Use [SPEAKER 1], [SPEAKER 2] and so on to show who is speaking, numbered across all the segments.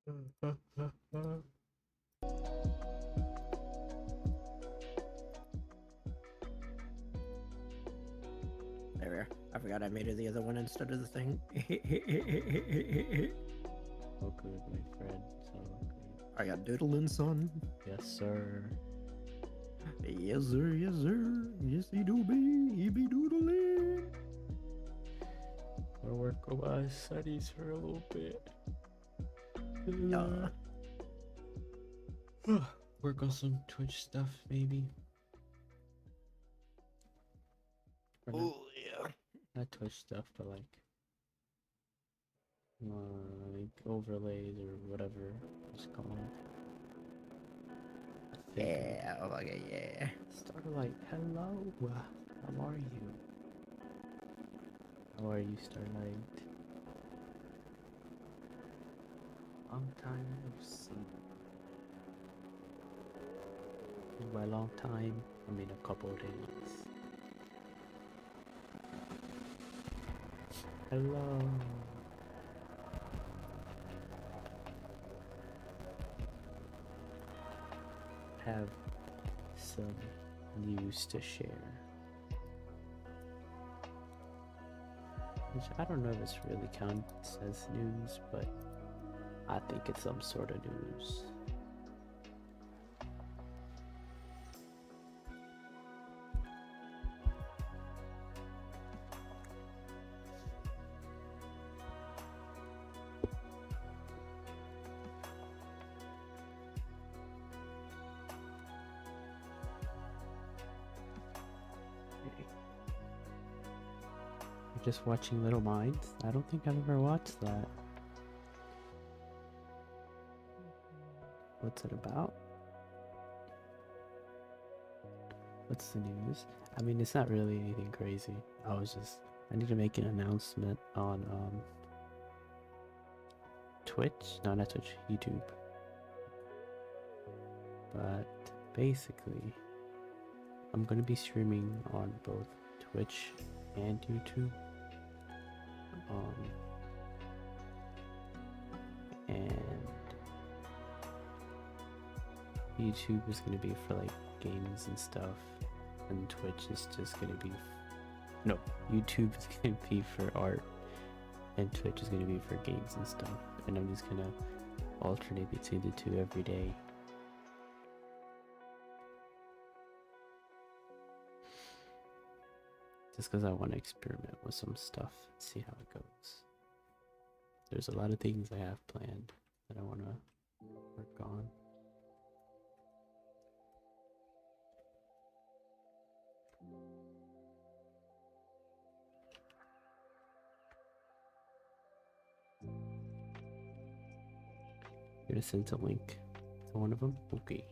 [SPEAKER 1] There we are. I forgot I made it the other one instead of the thing.
[SPEAKER 2] So good, my friend. So good.
[SPEAKER 1] I got doodling, son.
[SPEAKER 2] Yes, sir.
[SPEAKER 1] Yes, sir. Yes, sir. Yes, he do be. He be doodling.
[SPEAKER 2] I'll work on my studies for a little bit.
[SPEAKER 1] Yeah.
[SPEAKER 2] Work on some Twitch stuff, maybe.
[SPEAKER 1] Oh, yeah.
[SPEAKER 2] Not Twitch stuff, but like overlays or whatever it's called.
[SPEAKER 1] Yeah. Okay, yeah.
[SPEAKER 2] Starlight, hello. How are you? How are you, Starlight? Long time no see. And by long time, I mean a couple of days. Hello. Have some news to share. Which I don't know if this really counts as news, but I think it's some sort of news. You're just watching Little Minds? I don't think I've ever watched that. What's it about? What's the news? I mean, it's not really anything crazy. I need to make an announcement on Twitch? No, not Twitch, YouTube. But basically, I'm gonna be streaming on both Twitch and YouTube. And YouTube is gonna be for like games and stuff, and Twitch is just gonna be no, YouTube is gonna be for art, and Twitch is gonna be for games and stuff. And I'm just gonna alternate between the two every day. Just because I want to experiment with some stuff and see how it goes. There's a lot of things I have planned that I want to work on. You're gonna send a link to one of them? Okay.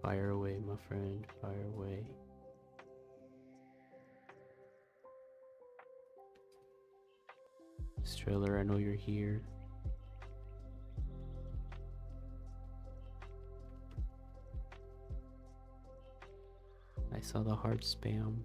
[SPEAKER 2] Fire away, my friend. Fire away. Strailer, I know you're here. I saw the heart spam.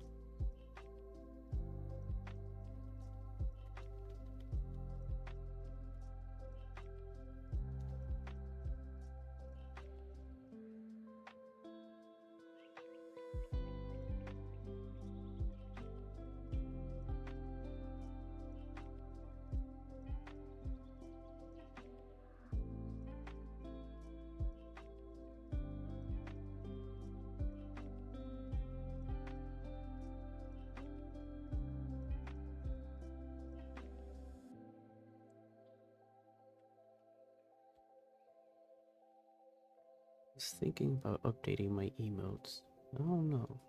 [SPEAKER 2] I was thinking about updating my emotes. I don't know.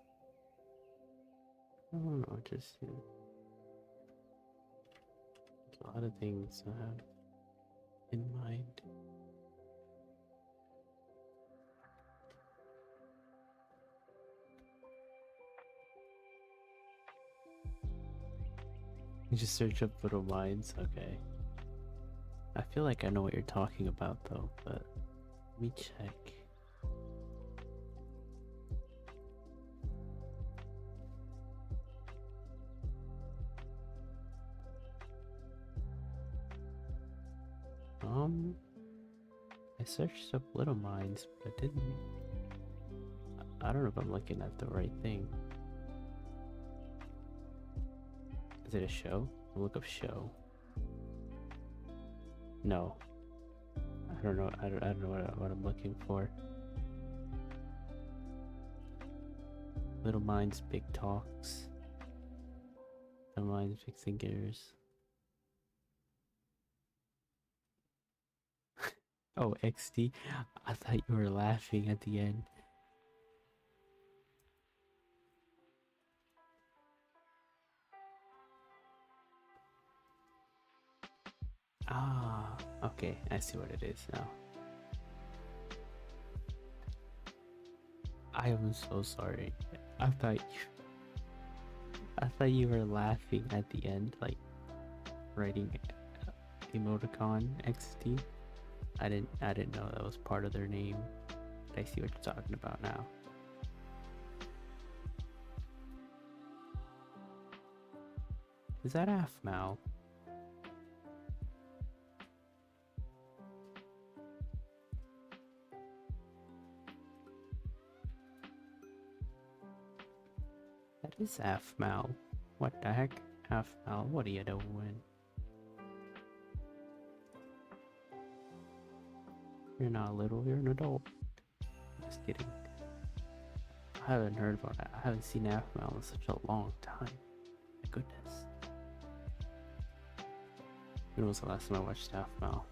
[SPEAKER 2] Just a lot of things I have in mind. You just search up Little Minds? Okay. I feel like I know what you're talking about though, but let me check. I searched up Little Minds, but it didn't. I don't know if I'm looking at the right thing. Is it a show? I'll look up show. No. I don't know. I don't know what I'm looking for. Little Minds, Big Talks. Little Minds, Big Thinkers. Oh, XD. I thought you were laughing at the end. Ah, okay. I see what it is now. I am so sorry. I thought you were laughing at the end, like writing emoticon XD. I didn't know that was part of their name. But I see what you're talking about now. Is that Afmal? That is Afmal. What the heck? Afmal, what are you doing? You're not little, you're an adult. Just kidding. I haven't heard about that. I haven't seen Afmal in such a long time. My goodness. When was the last time I watched Afmal?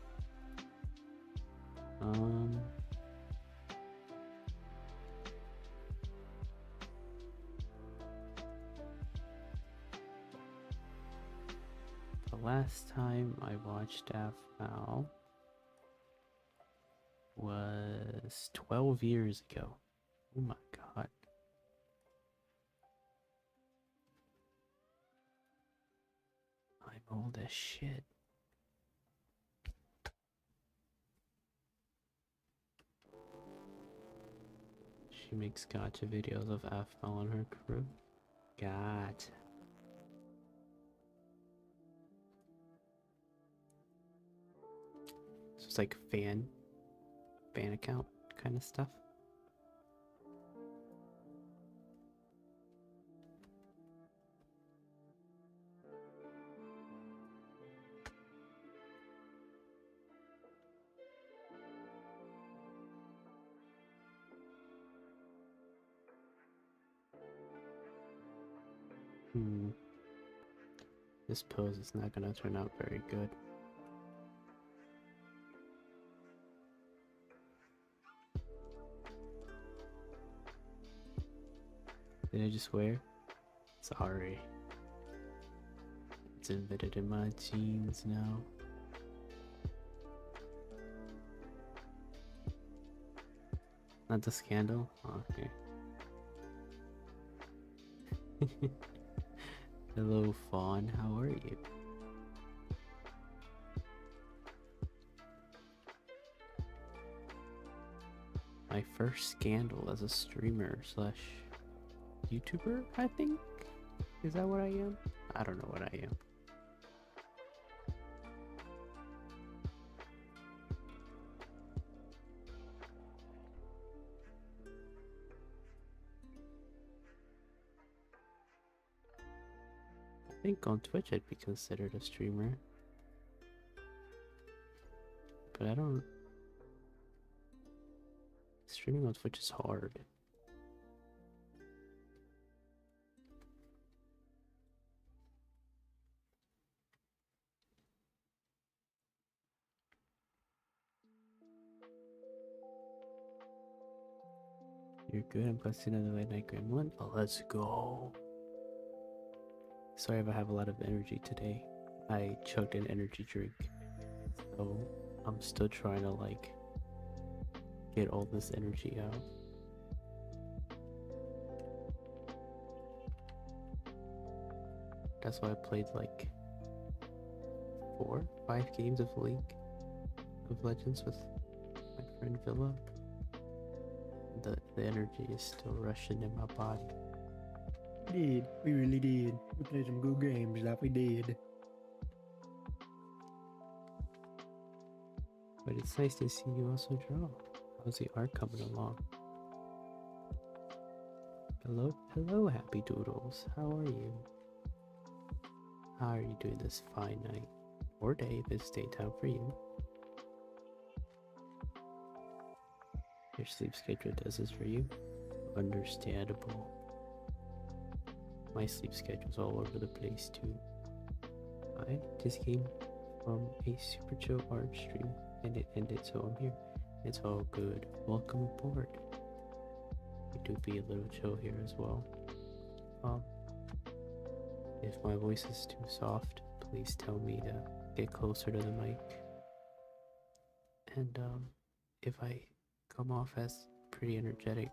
[SPEAKER 2] The last time I watched Afmal was 12 years ago. Oh my god. I'm old as shit. She makes gacha videos of Afmal and her crew. Gacha. So it's like fan account kind of stuff. This pose is not gonna turn out very good. Did I just swear? Sorry. It's embedded in my genes now. Not the scandal? Okay. Hello, Fawn. How are you? My first scandal as a streamer slash YouTuber, I think? Is that what I am? I don't know what I am. I think on Twitch I'd be considered a streamer. But I don't... Streaming on Twitch is hard. You're good. I'm posting another late night gremlin. Oh, let's go. Sorry if I have a lot of energy today. I chugged an energy drink. So I'm still trying to like get all this energy out. That's why I played like 4, 5 games of League of Legends with my friend Villa. The energy is still rushing in my body.
[SPEAKER 1] We did. We really did. We played some good games, that we did.
[SPEAKER 2] But it's nice to see you also draw. How's the art coming along? Hello, hello, Happy Doodles. How are you? How are you doing this fine night or day? This daytime for you. Your sleep schedule does this for you? Understandable. My sleep schedule's all over the place too. I just came from a super chill art stream and it ended, so I'm here. It's all good. Welcome aboard. We do be a little chill here as well. If my voice is too soft, please tell me to get closer to the mic. And if I come off as pretty energetic,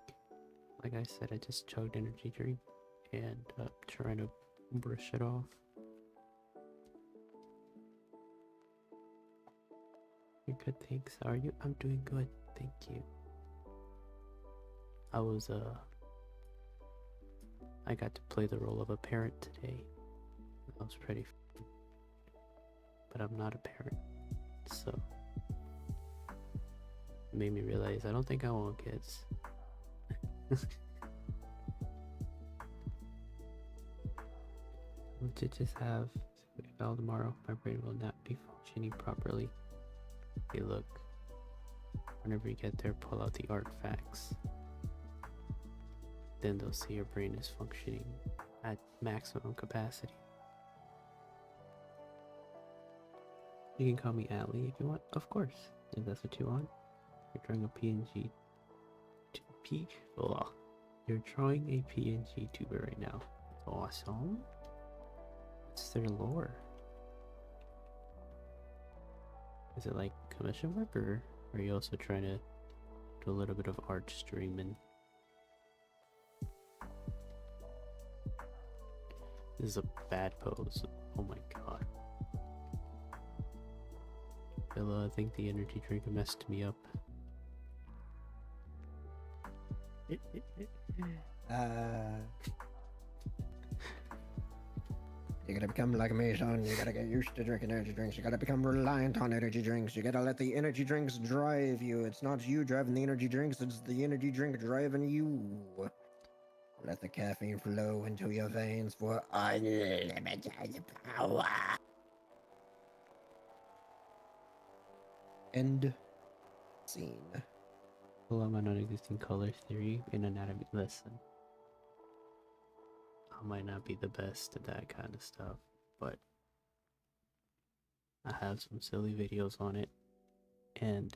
[SPEAKER 2] like I said, I just chugged energy drink and trying to brush it off. You're good, thanks. How are you? I'm doing good, thank you. I got to play the role of a parent today. That was pretty fun. But I'm not a parent, so it made me realize I don't think I want kids. To just have Val tomorrow, my brain will not be functioning properly. Hey, look. Whenever you get there, pull out the artifacts. Then they'll see your brain is functioning at maximum capacity. You can call me Allie if you want, of course, if that's what you want. You're drawing a PNG. You're drawing a PNG tuber right now. Awesome. What's their lore? Is it like commission work, or are you also trying to do a little bit of art streaming? This is a bad pose. Oh my god. Villa, I think the energy drink messed me up.
[SPEAKER 1] You gotta become like me, son. You gotta get used to drinking energy drinks. You gotta become reliant on energy drinks. You gotta let the energy drinks drive you. It's not you driving the energy drinks, it's the energy drink driving you. Let the caffeine flow into your veins for unlimited power. End scene.
[SPEAKER 2] Well, I'm a non-existing color theory in anatomy. Listen, I might not be the best at that kind of stuff, but I have some silly videos on it, and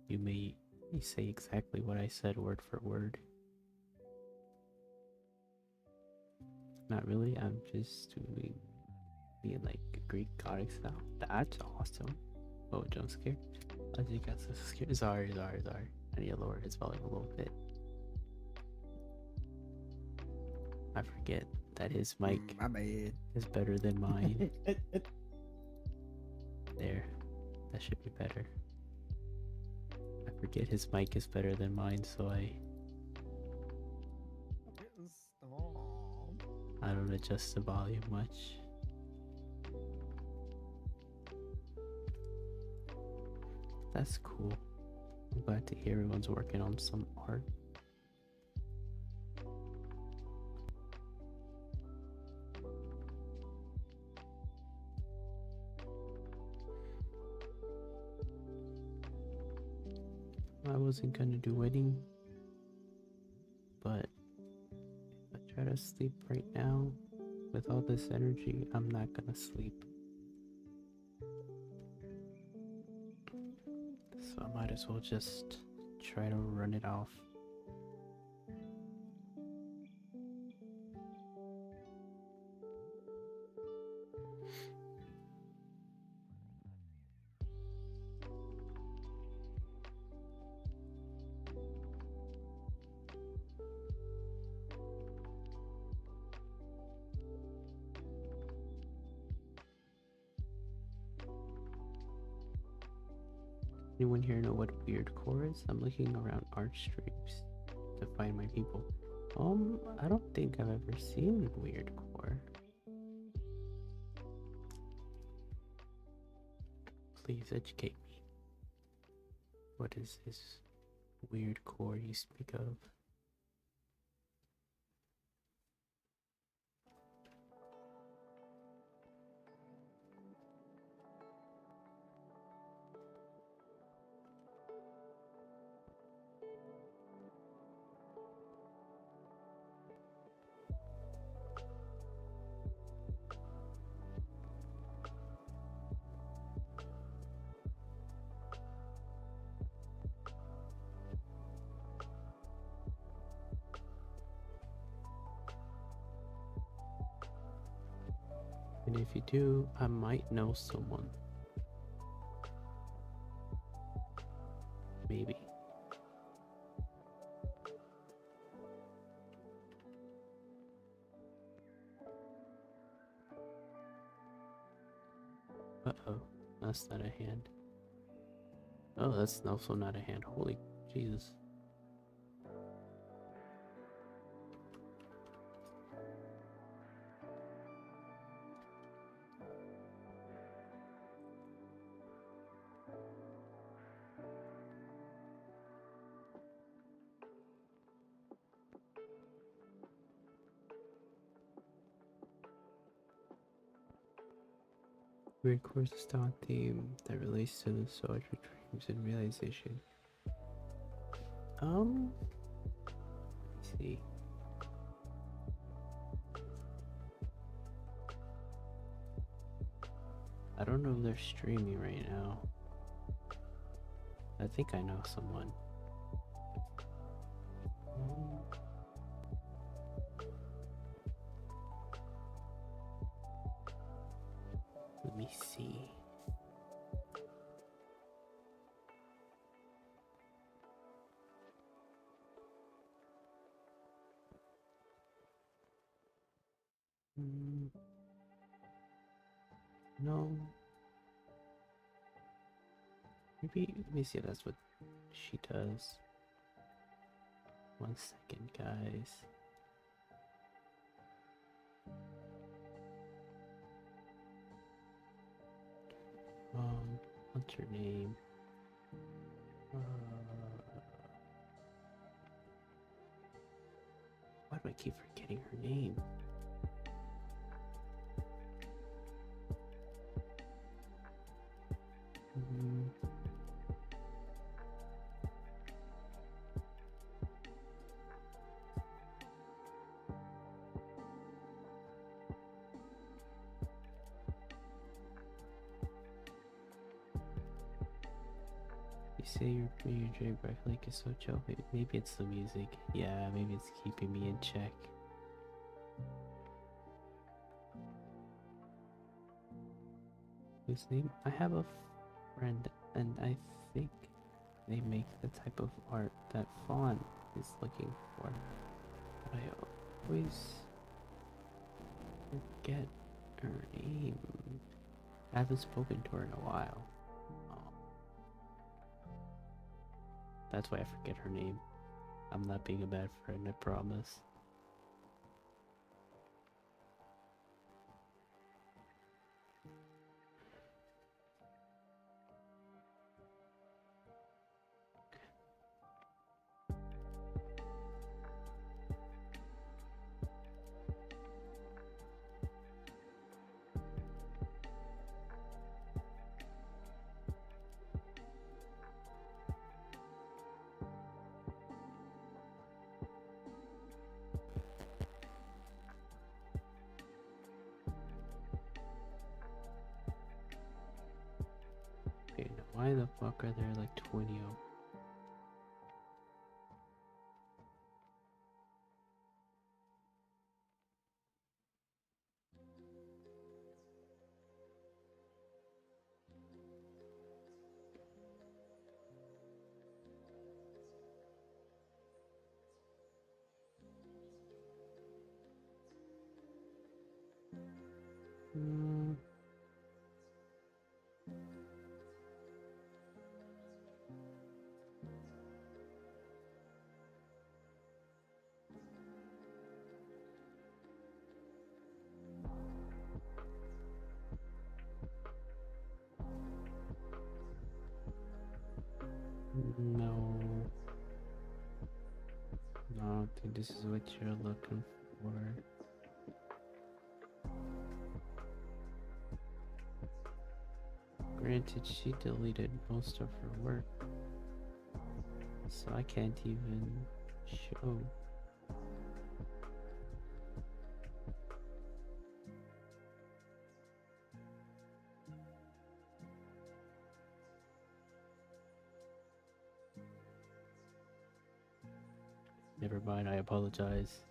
[SPEAKER 2] you may say exactly what I said word for word. Not really, I'm just being like Greek gothic style. That's awesome. Oh, jump scare. I just got so scared. Sorry. I need to lower his volume a little bit. I forget that his mic
[SPEAKER 1] My bad.
[SPEAKER 2] is better than mine. There. That should be better. I forget his mic is better than mine, so I don't adjust the volume much. That's cool. I'm glad to hear everyone's working on some art. I wasn't gonna do wedding, but if I try to sleep right now with all this energy, I'm not gonna sleep. So I might as well just try to run it off. Anyone here know what weird core is? I'm looking around art streams to find my people. I don't think I've ever seen weird core. Please educate me. What is this weird core you speak of? And if you do, I might know someone. Maybe. Uh-oh, that's not a hand. Oh, that's also not a hand. Holy Jesus. Weird course of style theme that relates to the soldier dreams and realization. Let's see. I don't know if they're streaming right now. I think I know someone. Let me see. No. Maybe, let me see if that's what she does. 1 second, guys. What's her name? Why do I keep forgetting her name? You say your drink Link is so chill. Maybe it's the music. Yeah, maybe it's keeping me in check. Whose name? I have a friend, and I think they make the type of art that Fawn is looking for. But I always forget her name. I haven't spoken to her in a while. That's why I forget her name. I'm not being a bad friend, I promise. Okay, now why the fuck are there like 20 of them? don't think this is what you're looking for. Granted, she deleted most of her work, so I can't even show. Never mind, I apologize.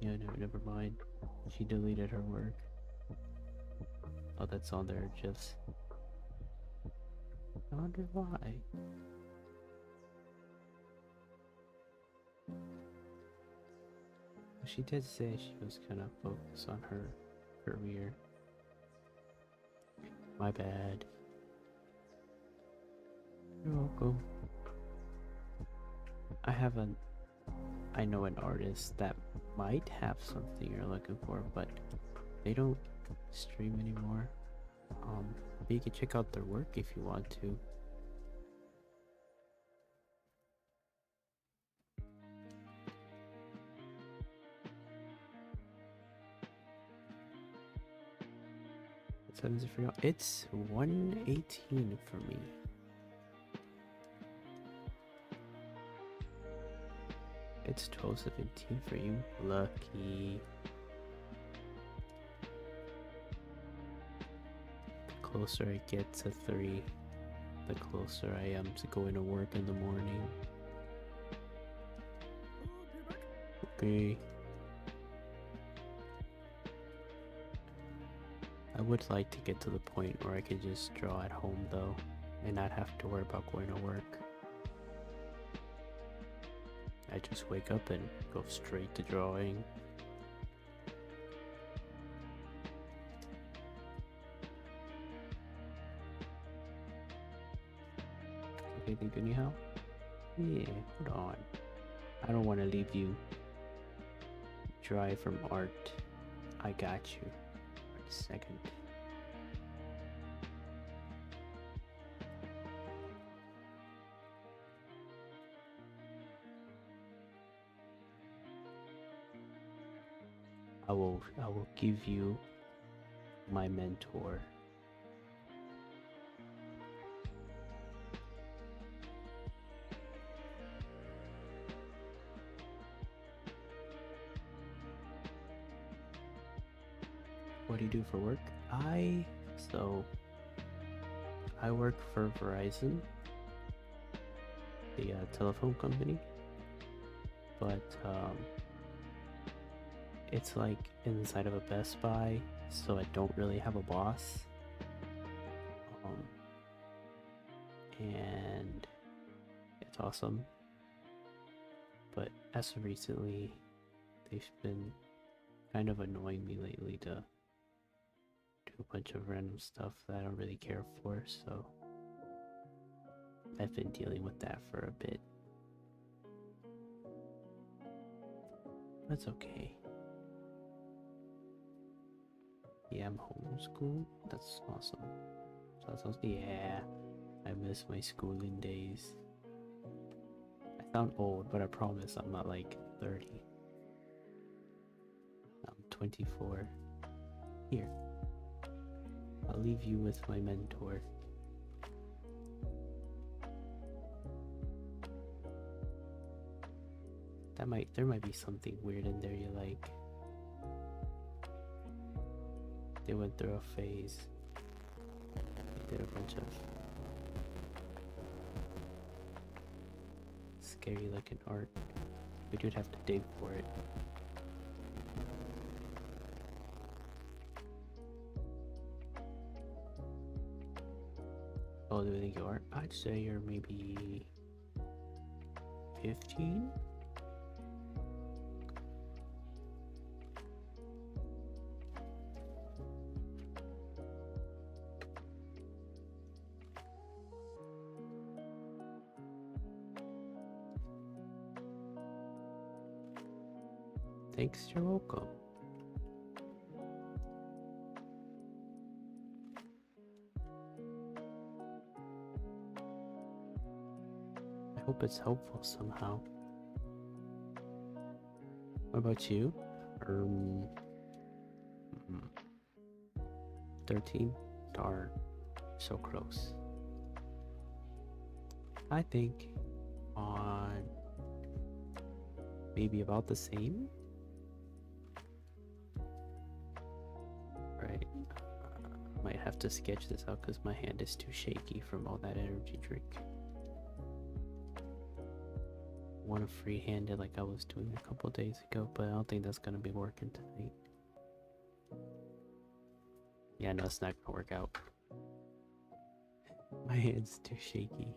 [SPEAKER 2] Yeah, no, never mind. She deleted her work. Oh, that's on there, GIFs. I wonder why. She did say she was gonna focus on her career. My bad. You're welcome. I know an artist that might have something you're looking for, but they don't stream anymore. You can check out their work if you want to. What time is it for you? It's 1:18 for me. It's 12:17 for you. Lucky. The closer I get to 3, the closer I am to going to work in the morning. Okay. I would like to get to the point where I can just draw at home though, and not have to worry about going to work. I just wake up and go straight to drawing. Okay, think anyhow? Yeah, hold on. I don't want to leave you dry from art. I got you. Wait a second. I will give you my mentor. What do you do for work? I work for Verizon, the telephone company, but it's like inside of a Best Buy, so I don't really have a boss. And it's awesome. But as of recently, they've been kind of annoying me lately to do a bunch of random stuff that I don't really care for, so I've been dealing with that for a bit. That's okay. Yeah, I'm homeschooled. That's awesome. So that sounds, yeah, I miss my schooling days. I sound old, but I promise I'm not like 30. I'm 24. Here, I'll leave you with my mentor. There might be something weird in there you like. They went through a phase. They did a bunch of scary looking art. We would have to dig for it. Oh, do you think you are? I'd say you're maybe 15? Thanks, you're welcome. hope it's helpful somehow. What about you? Um, 13? Darn, so close. I think on maybe about the same. Right. Might have to sketch this out because my hand is too shaky from all that energy drink. Want to free-hand it like I was doing a couple days ago, but I don't think that's gonna be working tonight. Yeah, no, it's not gonna work out. My hand's too shaky.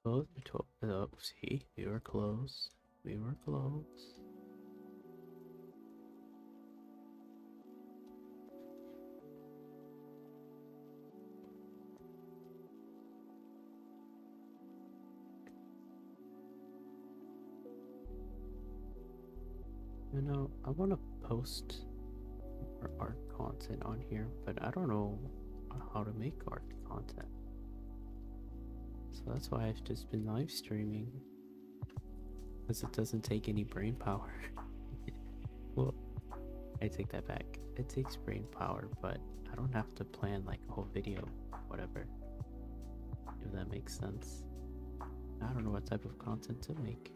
[SPEAKER 2] Close. Oh, see, we were close. We were close. You know, I want to post more art content on here, but I don't know how to make art content. So that's why I've just been live streaming. Because it doesn't take any brain power. Well, I take that back. It takes brain power, but I don't have to plan like a whole video, whatever. If that makes sense. I don't know what type of content to make.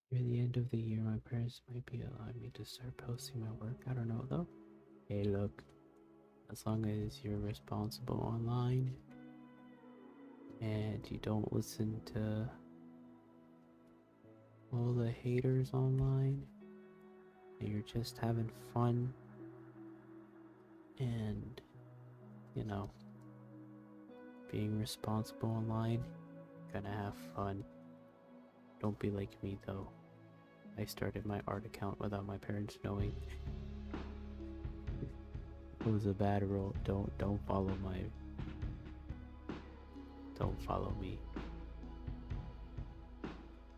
[SPEAKER 2] Near the end of the year, my parents might be allowing me to start posting my work. I don't know though. Hey, look, as long as you're responsible online and you don't listen to all the haters online and you're just having fun and, you know, being responsible online, gonna have fun. Don't be like me though. I started my art account without my parents knowing. It was a bad rule. Don't follow me.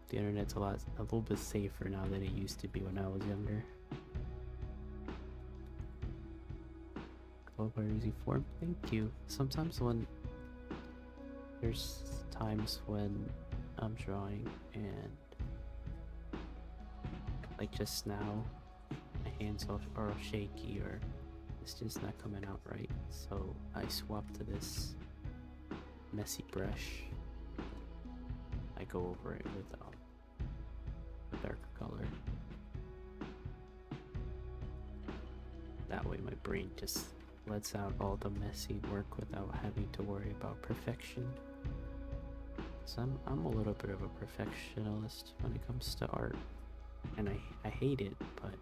[SPEAKER 2] The internet's a little bit safer now than it used to be when I was younger. Go by easy form. Thank you. Sometimes when there's times when I'm drawing and like just now my hands are shaky or it's just not coming out right, so I swapped to this messy brush. I go over it with a darker color. That way my brain just lets out all the messy work without having to worry about perfection. So I'm a little bit of a perfectionist when it comes to art, and I hate it, but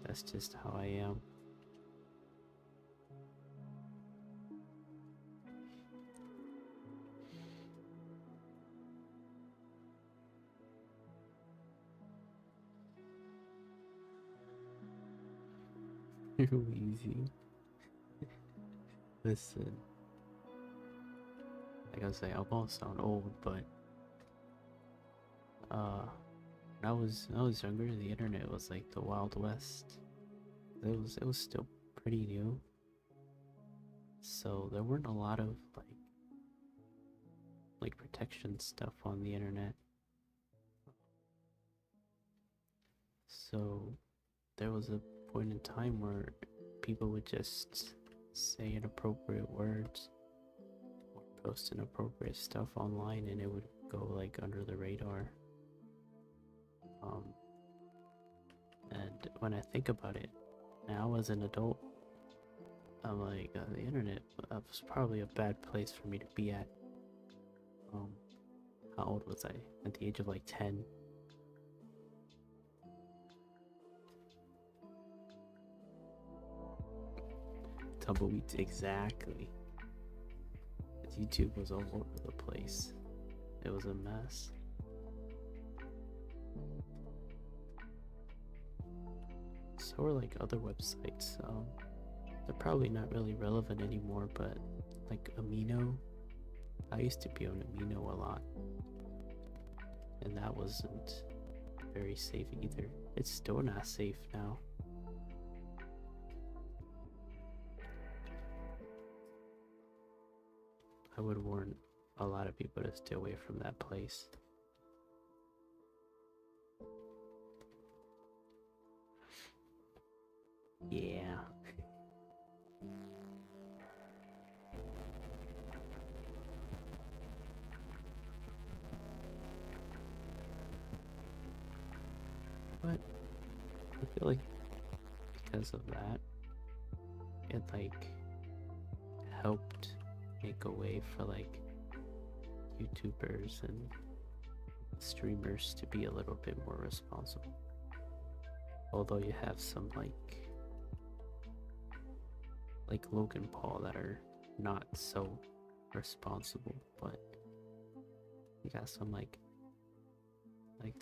[SPEAKER 2] that's just how I am. Easy. Listen, like I say, I won't sound old, but when I was younger, the internet was like the Wild West. It was still pretty new, so there weren't a lot of like protection stuff on the internet. So there was a point in time where people would just say inappropriate words or post inappropriate stuff online, and it would go like under the radar. And when I think about it now as an adult, I'm like, the internet was probably a bad place for me to be at. How old was I? At the age of like 10. Tumbleweeds, exactly. YouTube was all over the place. It was a mess. So are like other websites. They're probably not really relevant anymore, but like Amino. I used to be on Amino a lot, and that wasn't very safe either. It's still not safe now. I would warn a lot of people to stay away from that place. Yeah. But I feel like because of that, it like helped make a way for like YouTubers and streamers to be a little bit more responsible. Although you have some like Logan Paul that are not so responsible, but you got some like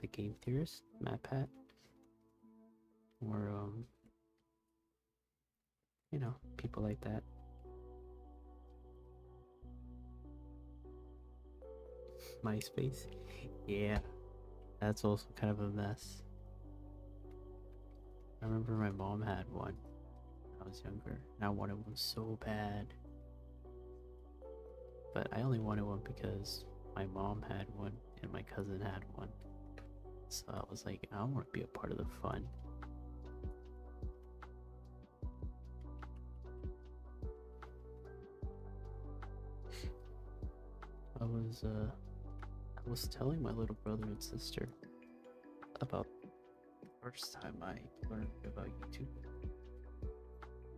[SPEAKER 2] the Game Theorist, MatPat, or you know, people like that. MySpace, yeah, that's also kind of a mess. I remember my mom had one when I was younger, and I wanted one so bad. But I only wanted one because my mom had one and my cousin had one. So I was like, I want to be a part of the fun. I was telling my little brother and sister about the first time I learned about YouTube.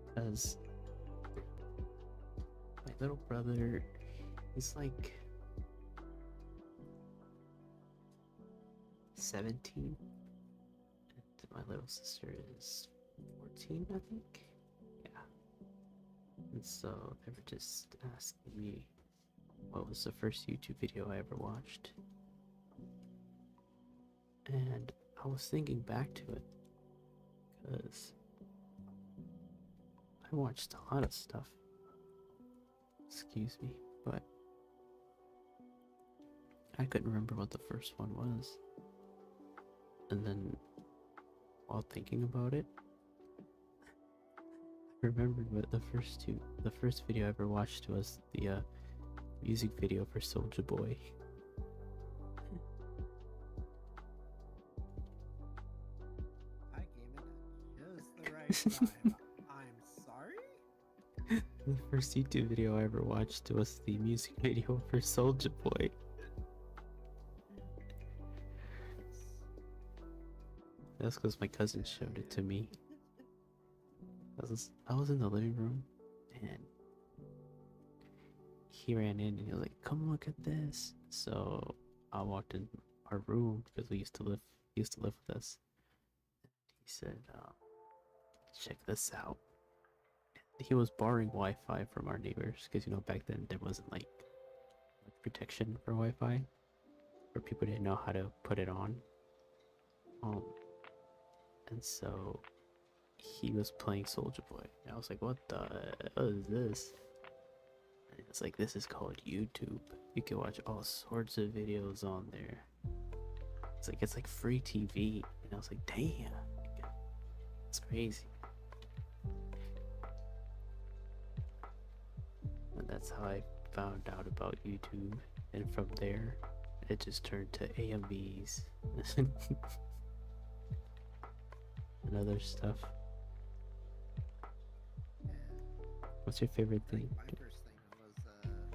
[SPEAKER 2] Because my little brother, he's like 17, and my little sister is 14, I think. Yeah. And so they were just asking me what was the first YouTube video I ever watched. And I was thinking back to it, because I watched a lot of stuff. Excuse me, but I couldn't remember what the first one was. And then, while thinking about it, I remembered what the first video I ever watched was the music video for Soulja Boy.
[SPEAKER 1] I came in at just the right time. I'm sorry?
[SPEAKER 2] The first YouTube video I ever watched was the music video for Soulja Boy. That's because my cousin showed it to me. I was in the living room, and he ran in and he was like, "Come look at this." So I walked in our room because he used to live with us. He said, "Check this out." He was borrowing Wi-Fi from our neighbors because, you know, back then there wasn't like protection for Wi-Fi, or people didn't know how to put it on. And so he was playing Soulja Boy, and I was like, what is this? And it's like, this is called YouTube. You can watch all sorts of videos on there. It's like free TV. And I was like, damn, it's crazy. that's how I found out about YouTube, and from there, it just turned to AMVs and other stuff.
[SPEAKER 1] Yeah.
[SPEAKER 2] What's your favorite
[SPEAKER 1] I think
[SPEAKER 2] thing?
[SPEAKER 1] my first thing was I can't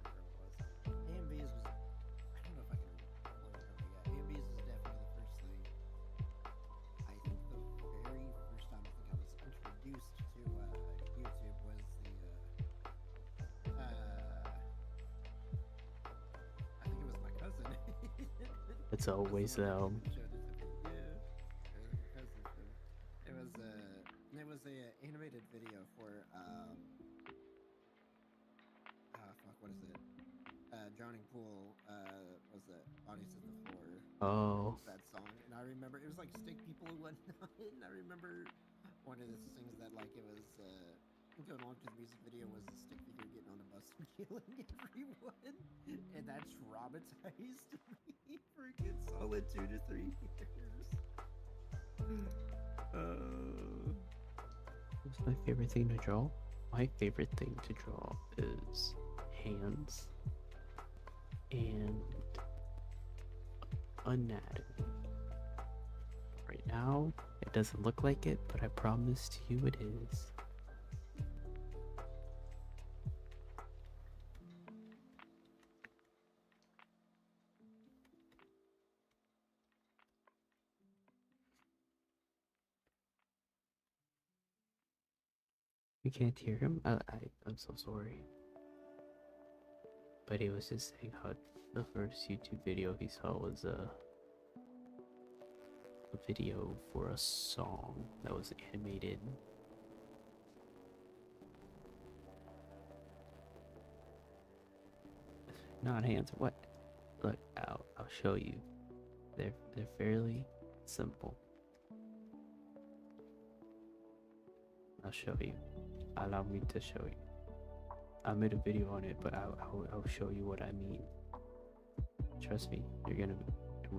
[SPEAKER 1] remember what it was. AMVs was I don't know if I can remember. AMVs is definitely the first thing. I think the very first time I think I was introduced to YouTube was I think it was my cousin.
[SPEAKER 2] It's
[SPEAKER 1] Was the
[SPEAKER 2] always
[SPEAKER 1] one that
[SPEAKER 2] them.
[SPEAKER 1] showed it to me. Yeah, it was my cousin. So it was a animated video for fuck, what is it? Drowning Pool. Was it Bodies at the Floor?
[SPEAKER 2] Oh,
[SPEAKER 1] That song, and I remember it was like stick people and whatnot. And I remember one of the things that like it was going on to the music video was a stick figure getting on a bus and killing everyone, and that traumatized me for a good solid 2 to 3 years.
[SPEAKER 2] what's my favorite thing to draw? My favorite thing to draw is hands and anatomy. Right now, it doesn't look like it, but I promise to you it is. You can't hear him? I'm so sorry. But he was just saying how the first YouTube video he saw was a video for a song that was animated. Not hands. What? Look, I'll show you. They're fairly simple. I'll show you. Allow me to show you. I made a video on it, but I'll show you what I mean. Trust me, I'm gonna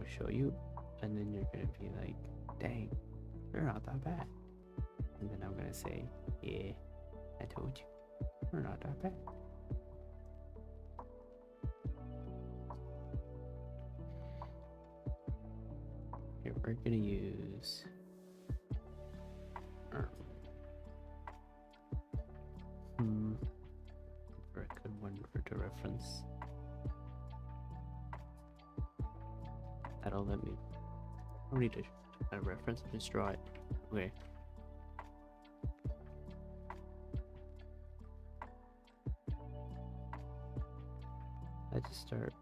[SPEAKER 2] show you, and then you're gonna be like, dang, they're not that bad. And then I'm gonna say, yeah, I told you, they're not that bad. Here, we're gonna use for a good one to reference. That'll let me. I don't need a reference, just draw it. Okay. I just start.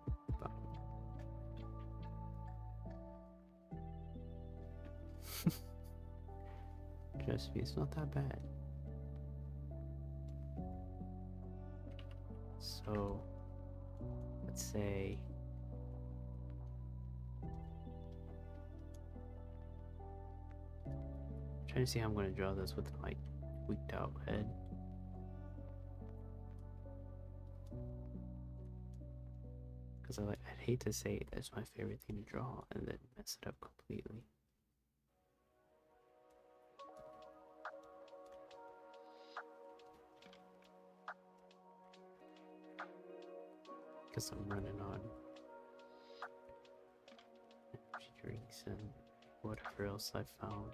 [SPEAKER 2] Trust me, it's not that bad. So, let's say I'm trying to see how I'm going to draw this with my tweaked out head. Because I'd hate to say that's my favorite thing to draw and then mess it up completely. Because I'm running on energy drinks and whatever else I found.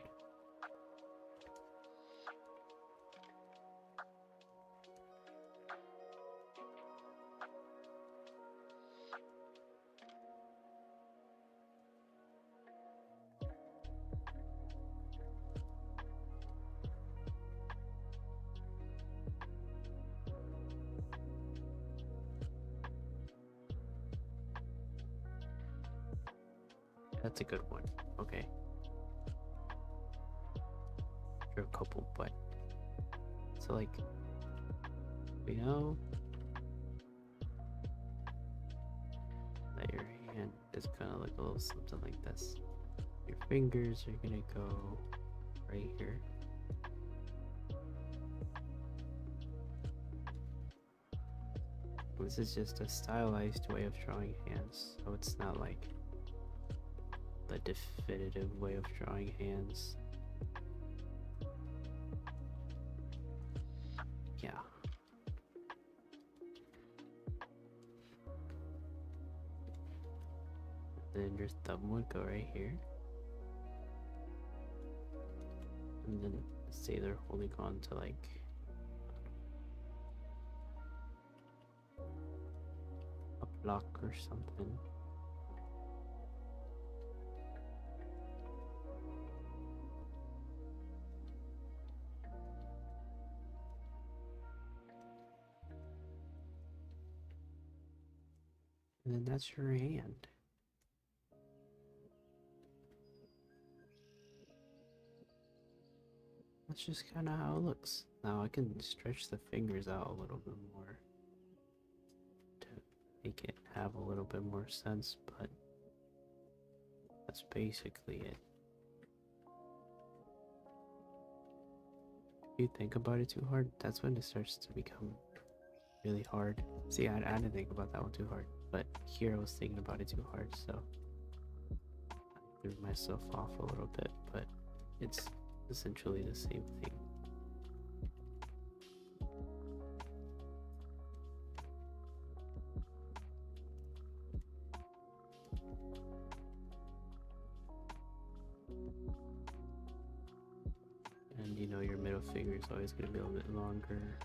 [SPEAKER 2] That's a good one. Okay. Drew a couple, but so like we know that your hand is gonna look a little something like this. Your fingers are gonna go right here. This is just a stylized way of drawing hands, so it's not like the definitive way of drawing hands. Yeah, then your thumb would go right here. And then say they're holding on to like a block or something. And then that's your hand. That's just kind of how it looks. Now I can stretch the fingers out a little bit more to make it have a little bit more sense, but that's basically it. If you think about it too hard, that's when it starts to become really hard. See, I didn't think about that one too hard, but here I was thinking about it too hard, so I threw myself off a little bit, but it's essentially the same thing. And you know, your middle finger is always going to be a little bit longer.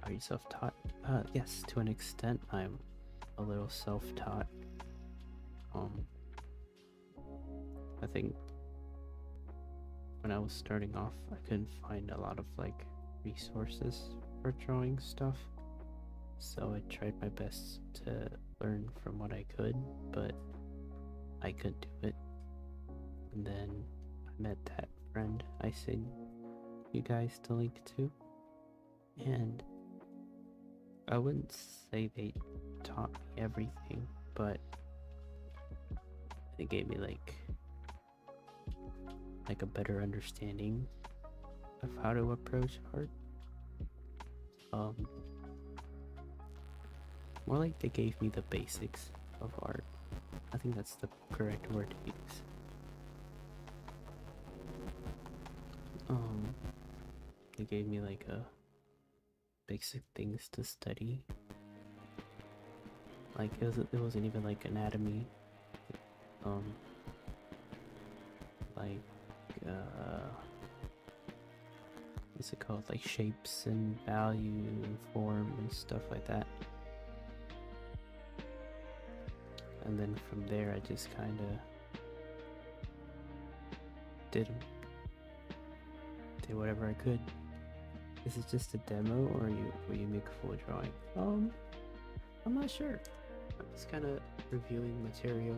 [SPEAKER 2] Are you self-taught? Yes, to an extent, I'm a little self-taught. I think when I was starting off, I couldn't find a lot of like resources for drawing stuff, so I tried my best to learn from what I could, but I couldn't do it. And then I met that friend I sent you guys the link to, and I wouldn't say they taught me everything, but they gave me like a better understanding of how to approach art. More like they gave me the basics of art. I think that's the correct word to use. They gave me like a basic things to study. Like it wasn't even like anatomy. Like what's it called? Like shapes and value and form and stuff like that. And then from there, I just kind of did whatever I could. Is it just a demo, or will you make a full drawing? I'm not sure. I'm just kind of reviewing material.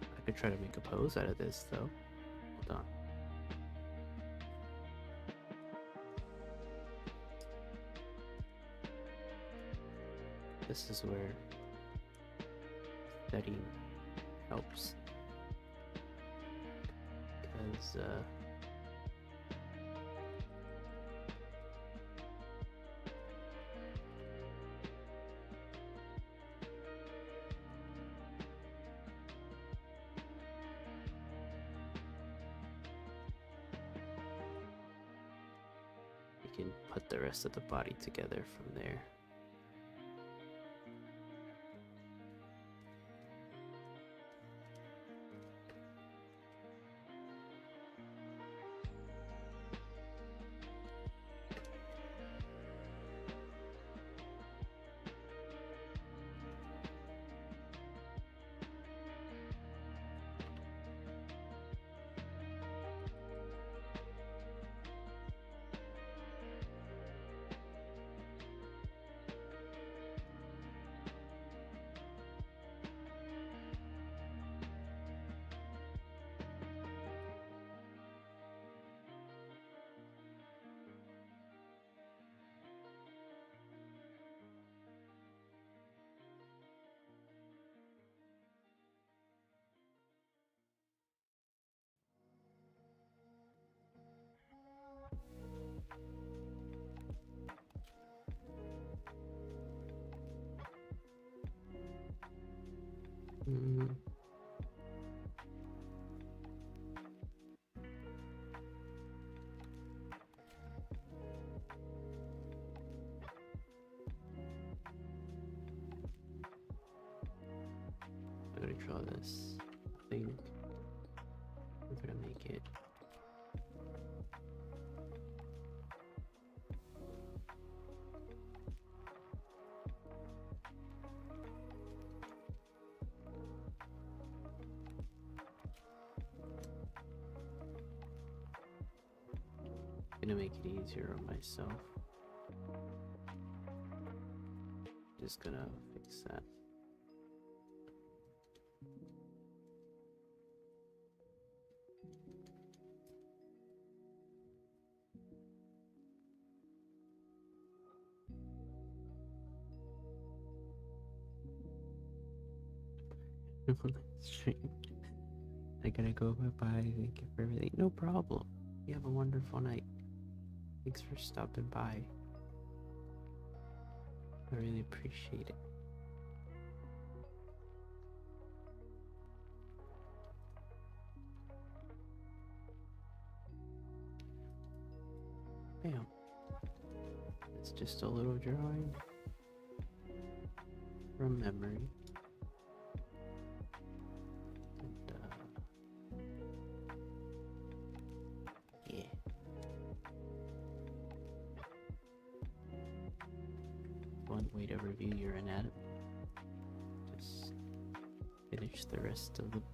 [SPEAKER 2] I could try to make a pose out of this, though. Hold on. This is where studying helps, because you can put the rest of the body together from there. Mm. I'm gonna draw this thing. I'm gonna make it. Gonna make it easier on myself. Just gonna fix that. Stream. I gotta go bye. Thank you for everything. No problem. You have a wonderful night. Thanks for stopping by. I really appreciate it. Bam. It's just a little drawing from memory. And, yeah. One way to review your anatomy. Just finish the rest of the drawing.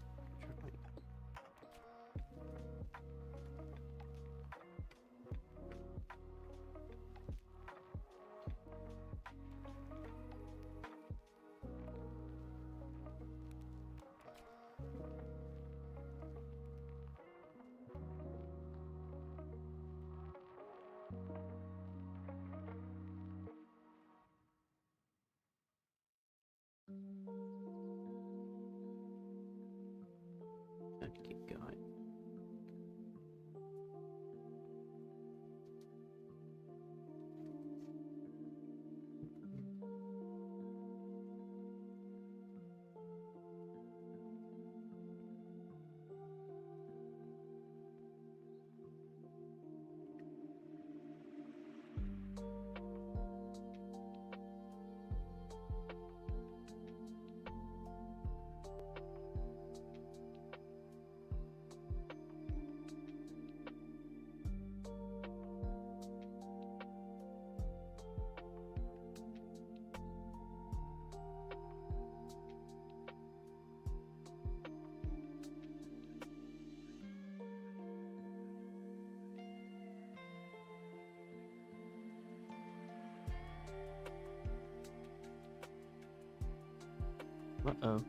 [SPEAKER 2] Time to keep going. Uh-oh.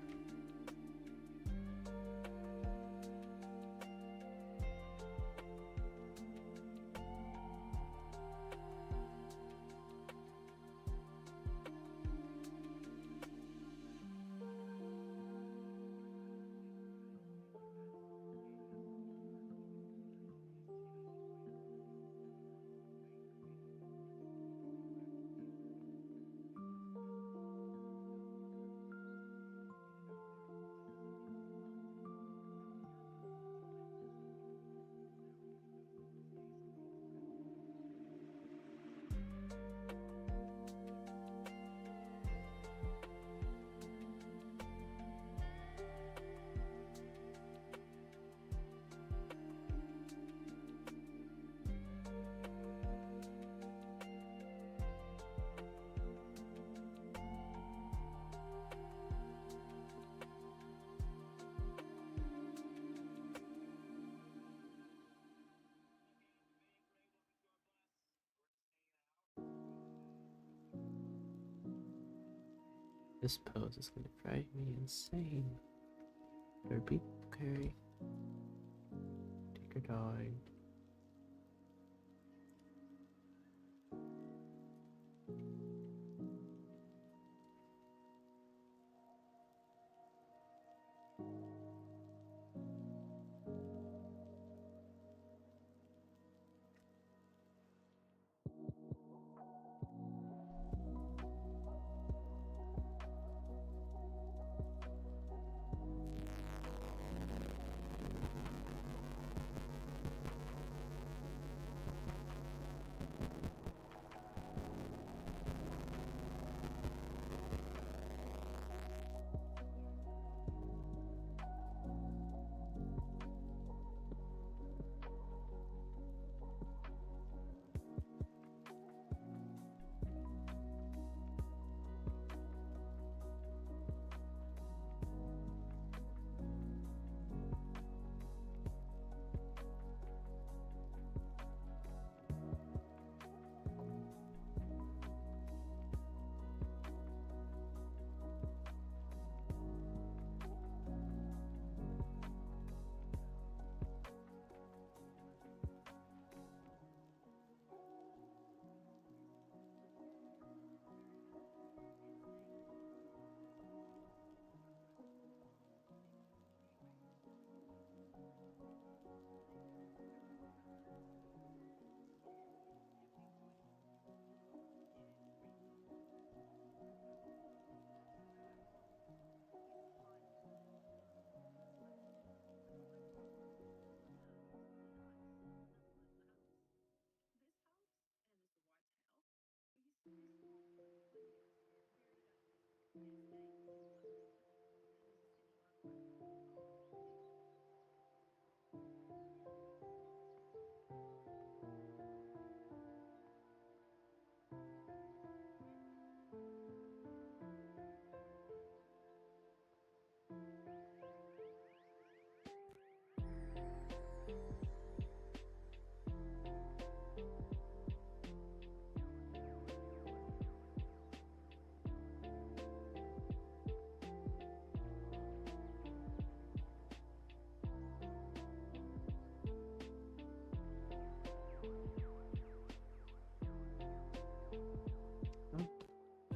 [SPEAKER 2] This pose is gonna drive me insane. Derby, okay. Take her dog.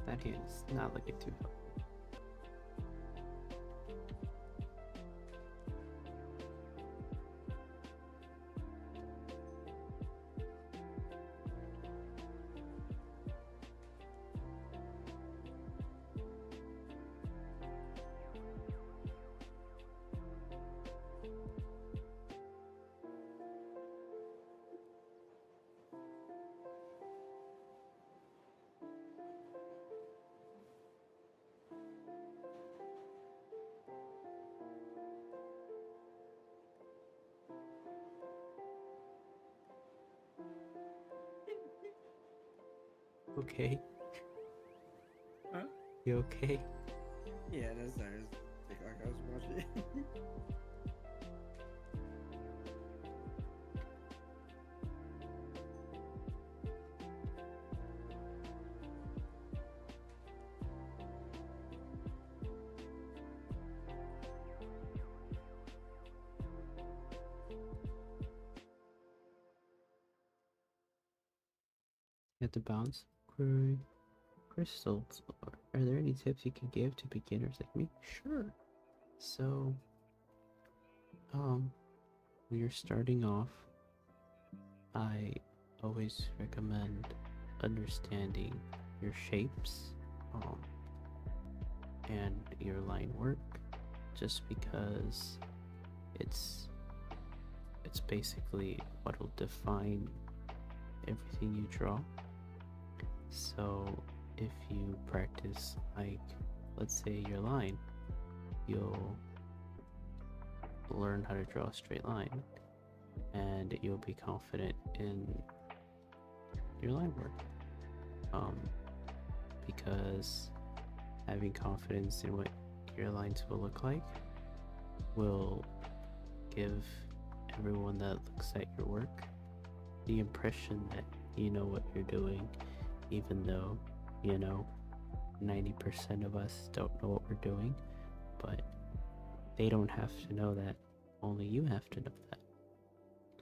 [SPEAKER 2] That hand is not looking too hot. Okay.
[SPEAKER 1] Huh?
[SPEAKER 2] You okay?
[SPEAKER 1] Yeah, that's ours. Like I was watching.
[SPEAKER 2] You have to bounce. Query. Crystals. Are there any tips you can give to beginners like me? Sure. So, when you're starting off, I always recommend understanding your shapes, and your line work, just because it's basically what will define everything you draw. So if you practice, like, let's say your line, you'll learn how to draw a straight line and you'll be confident in your line work, because having confidence in what your lines will look like will give everyone that looks at your work the impression that you know what you're doing, even though 90% of us don't know what we're doing. But they don't have to know that, only you have to know that.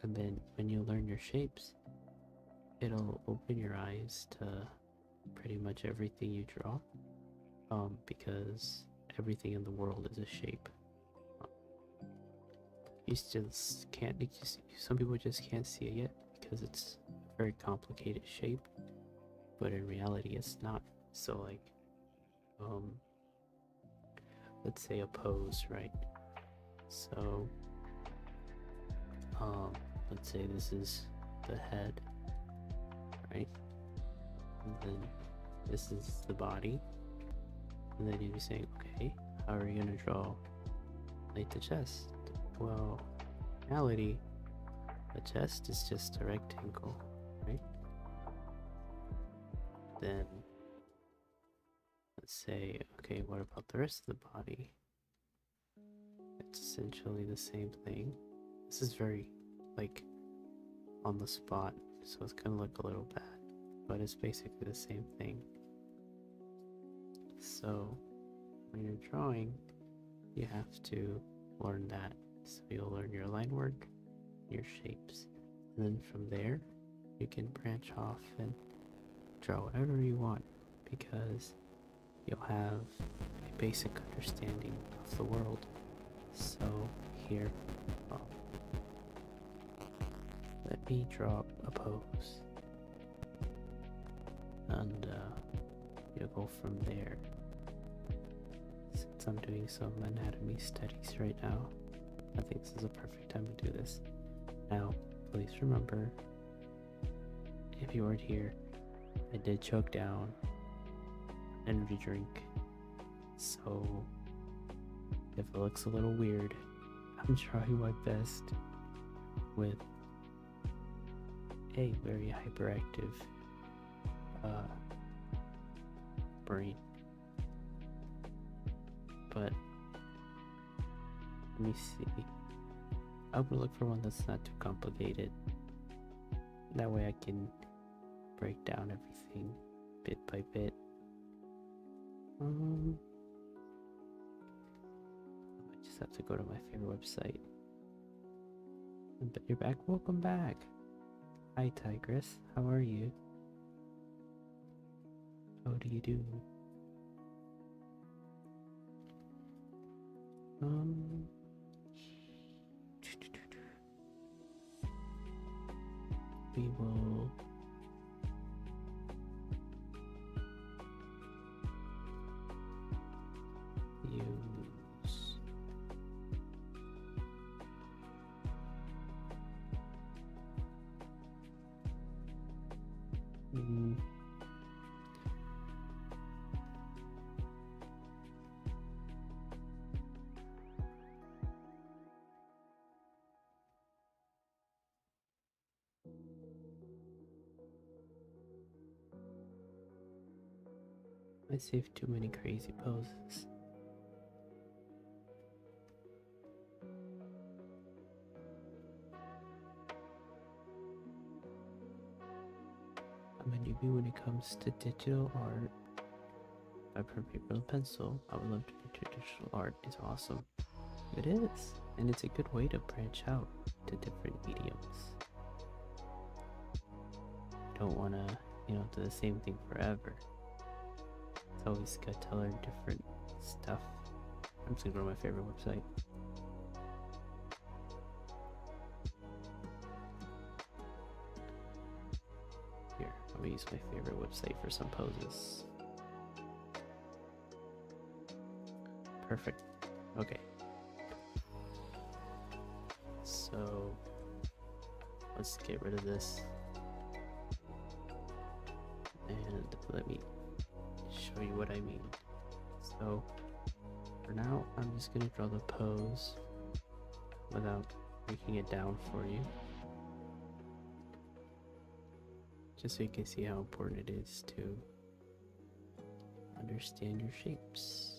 [SPEAKER 2] And then when you learn your shapes, it'll open your eyes to pretty much everything you draw, because everything in the world is a shape. You just can't, some people just can't see it yet because it's a very complicated shape, but in reality it's not. So like, let's say a pose, right? So let's say this is the head, right? And then this is the body, and then you'd be saying, okay, how are you gonna draw like the chest? Well, in reality, the chest is just a rectangle, right? Then let's say, okay, what about the rest of the body? It's essentially the same thing. This is very, like, on the spot, so it's gonna look a little bad, but it's basically the same thing. So when you're drawing, you have to learn that. So you'll learn your line work, your shapes, and then from there you can branch off and draw whatever you want, because you'll have a basic understanding of the world. So here, let me draw a pose, and you'll go from there. Since I'm doing some anatomy studies right now, I think this is a perfect time to do this. Now, please remember, if you weren't here, I did choke down energy drink So if it looks a little weird, I'm trying my best with a very hyperactive brain. But let me see. I would look for one that's not too complicated. That way I can break down everything bit by bit. I just have to go to my favorite website. But you're back. Welcome back. Hi, Tigress. How are you? How do you do? We will use I saved too many crazy poses. I'm a newbie when it comes to digital art. I prefer paper and pencil. I would love to do digital art. It's awesome. It is, and it's a good way to branch out to different mediums. Don't want to, do the same thing forever. It's always good to learn different stuff. I'm just gonna go to my favorite website. Here, I'm gonna use my favorite website for some poses. Perfect. Okay. So let's get rid of this. And let me show you what I mean. So for now, I'm just gonna draw the pose without breaking it down for you, just so you can see how important it is to understand your shapes.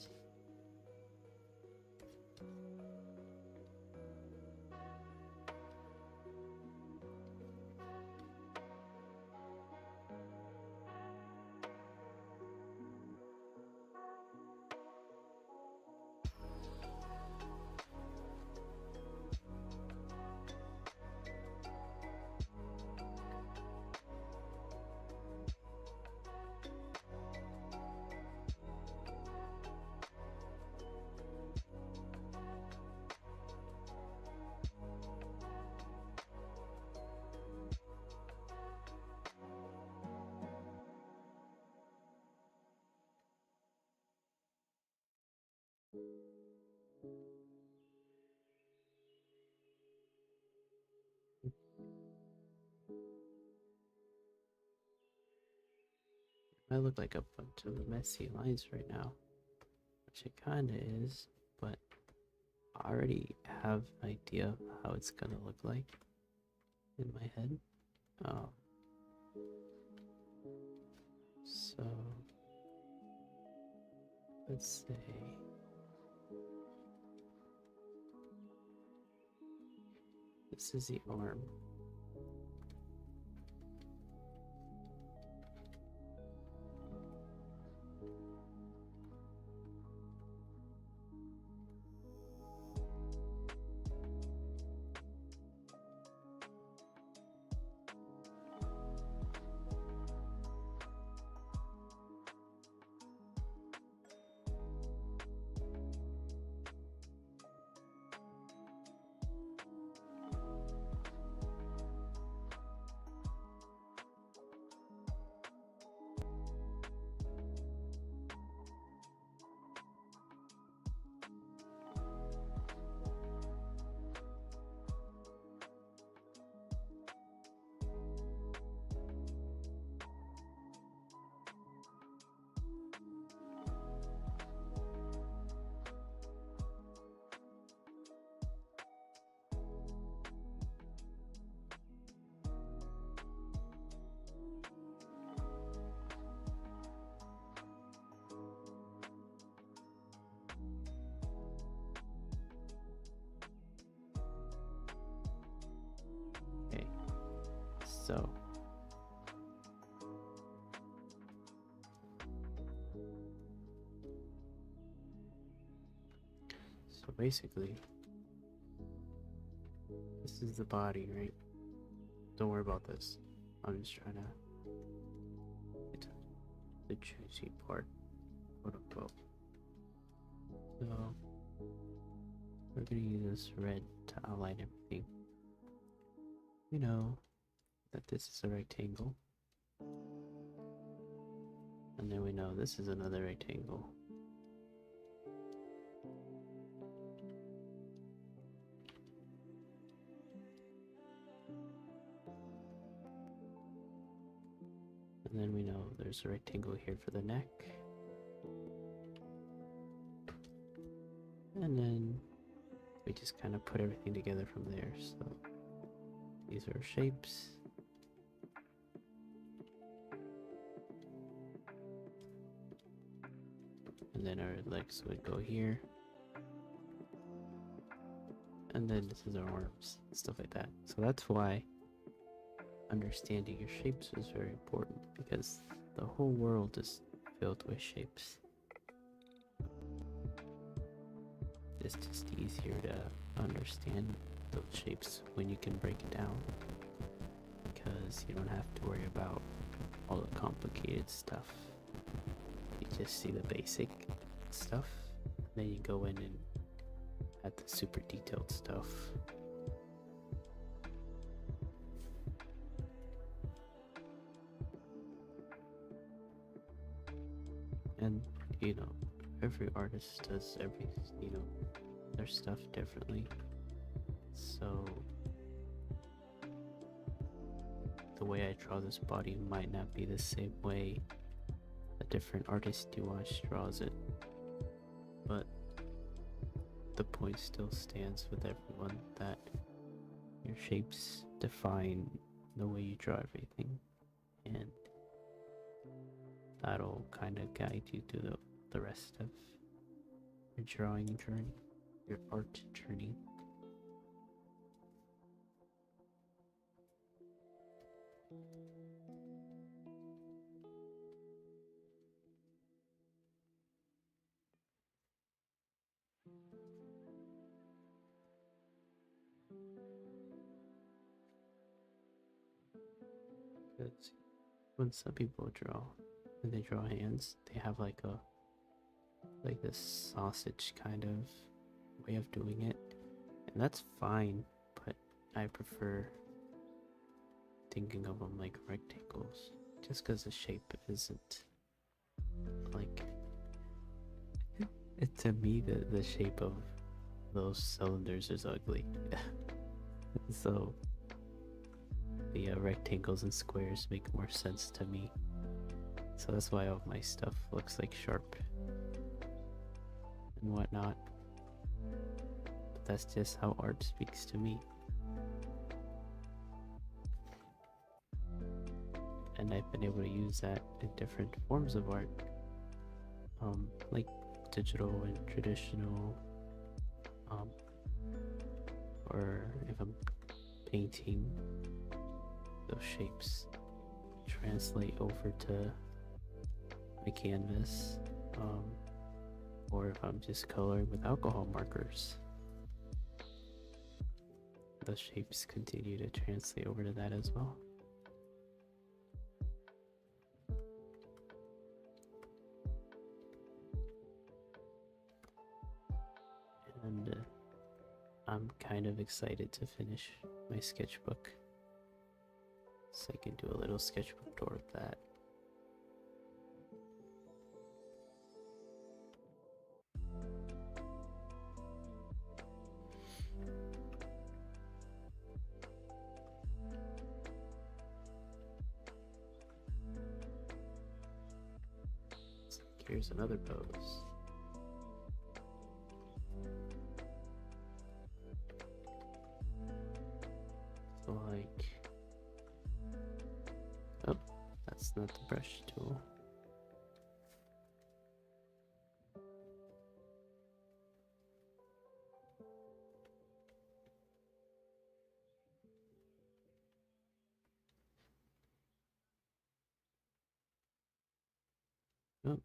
[SPEAKER 2] I look like a bunch of messy lines right now, which it kinda is, but I already have an idea of how it's gonna look like in my head. So let's say this is the arm. So basically, this is the body, right? Don't worry about this. I'm just trying to get to the juicy part, quote unquote. So we're gonna use this red to outline everything. We know that this is a rectangle, and then we know this is another rectangle. And then we know there's a rectangle here for the neck. And then we just kind of put everything together from there. So these are shapes. And then our legs would go here. And then this is our arms, stuff like that. So that's why understanding your shapes is very important, because the whole world is filled with shapes. It's just easier to understand those shapes when you can break it down, because you don't have to worry about all the complicated stuff. You just see the basic stuff, and then you go in and add the super detailed stuff. And every artist does their stuff differently. So the way I draw this body might not be the same way a different artist you watch draws it, but the point still stands with everyone that your shapes define the way you draw everything, and that'll kind of guide you through the rest of your drawing journey, your art journey. Because when some people draw, when they draw hands, they have like this sausage kind of way of doing it, and that's fine, but I prefer thinking of them like rectangles, just because the shape isn't like it. To me, the shape of those cylinders is ugly. So the rectangles and squares make more sense to me. So that's why all of my stuff looks like sharp and whatnot. But that's just how art speaks to me. And I've been able to use that in different forms of art, like digital and traditional, or if I'm painting, those shapes translate over to my canvas, or if I'm just coloring with alcohol markers, the shapes continue to translate over to that as well. And I'm kind of excited to finish my sketchbook, so I can do a little sketchbook tour of that. So here's another pose. So like, oh, that's not the brush tool. Oh.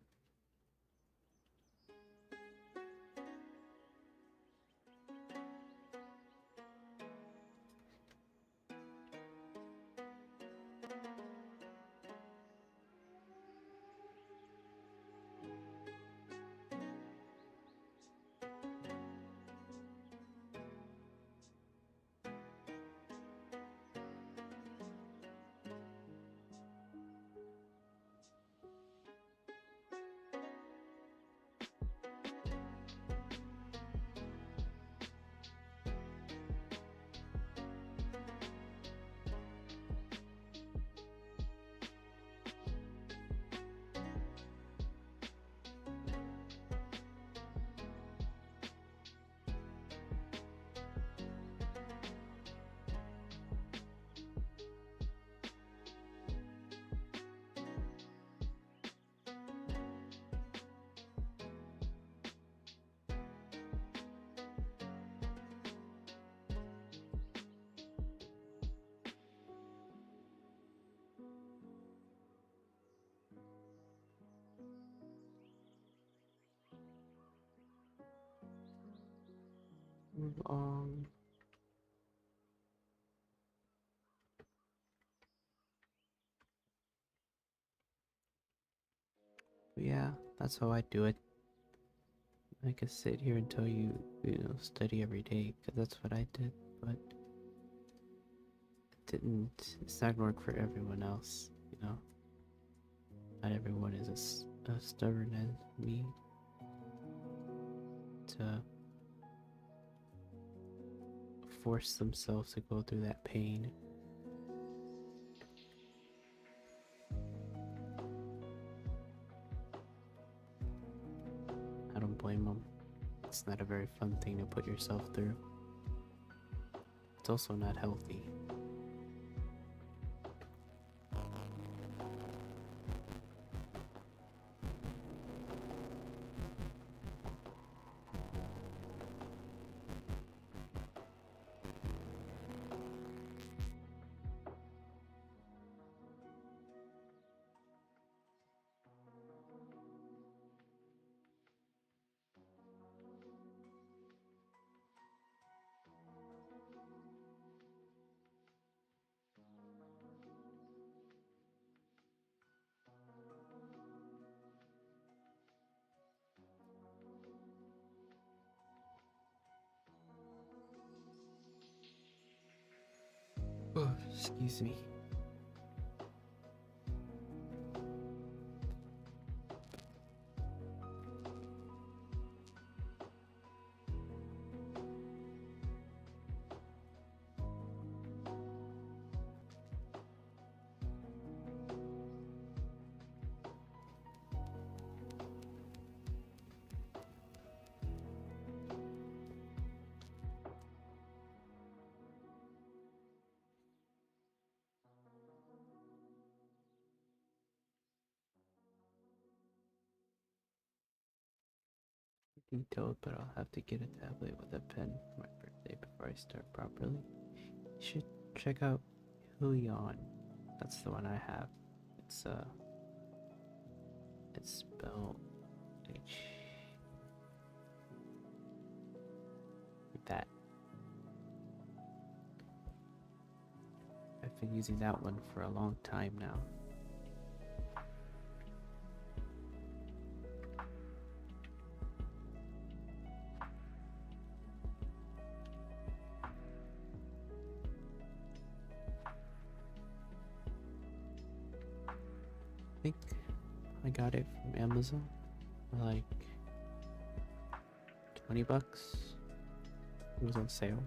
[SPEAKER 2] Move on. Yeah, that's how I do it. I could sit here and tell you, study every day, because that's what I did, but it's not gonna work for everyone else, Not everyone is as stubborn as me to force themselves to go through that pain. I don't blame them. It's not a very fun thing to put yourself through. It's also not healthy. Oh, excuse me. Detailed, but I'll have to get a tablet with a pen for my birthday before I start properly. You should check out Helion. That's the one I have. It's spelled H like that. I've been using that one for a long time now. I think I got it from Amazon for like $20. It was on sale.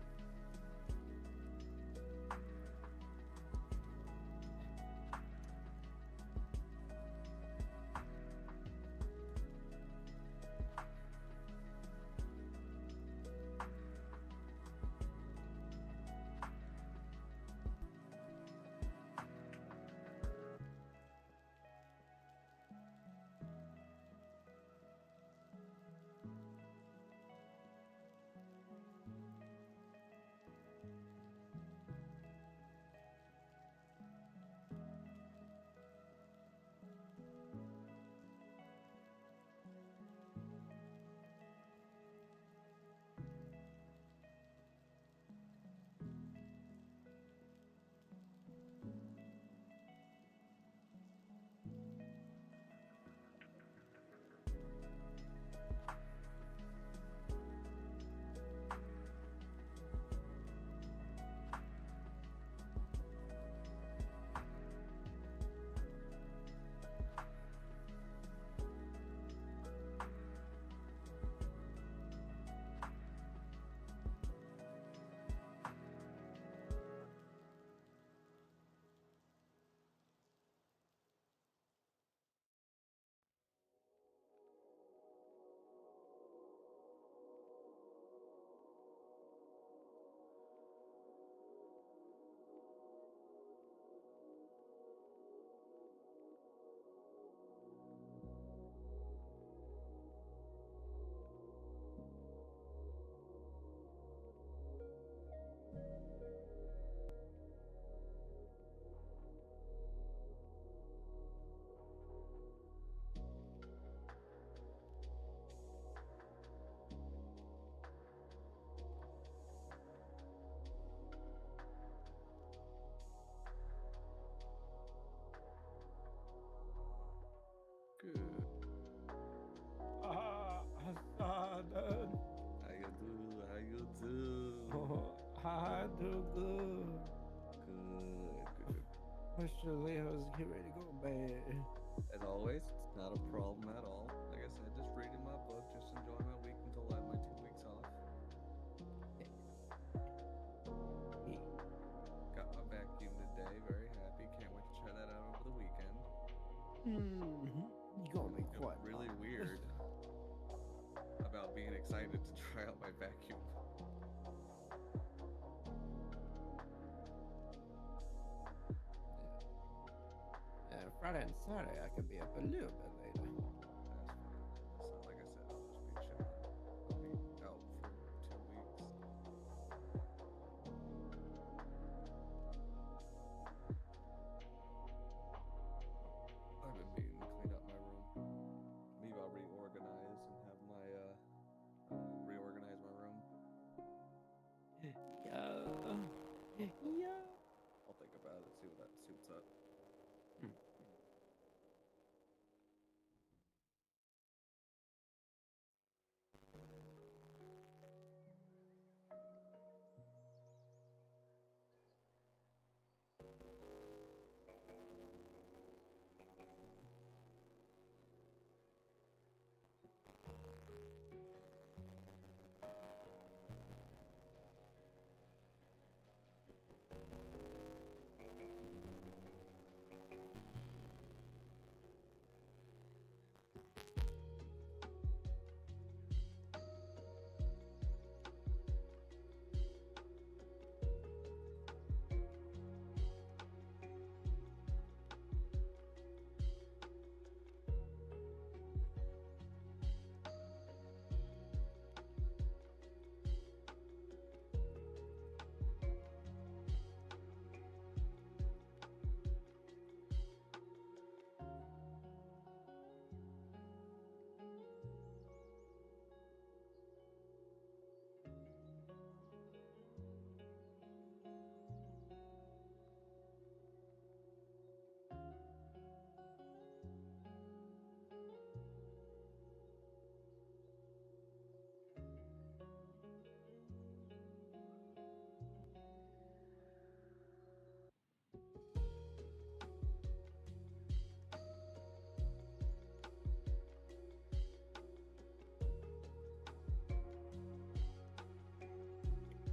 [SPEAKER 1] do good. Good. Mr. Leo's getting ready to go to bed.
[SPEAKER 3] As always, it's not a problem at all. Like I said, just reading my book, just enjoying my week until I have my 2 weeks off. Got my vacuum today, very happy. Can't wait to try that out over the weekend.
[SPEAKER 1] You gonna be
[SPEAKER 3] Feel
[SPEAKER 1] quite
[SPEAKER 3] really
[SPEAKER 1] nice.
[SPEAKER 3] weird about being excited to try out my vacuum.
[SPEAKER 1] Friday and Saturday I could be up a little bit later.
[SPEAKER 3] That's fine. So, like I said, I'll just be chilling. I'll be out for 2 weeks. I've been meaning to clean up my room. Maybe I'll reorganize and have my reorganize my room.
[SPEAKER 1] Yeah.
[SPEAKER 3] I'll think about it, see what's up.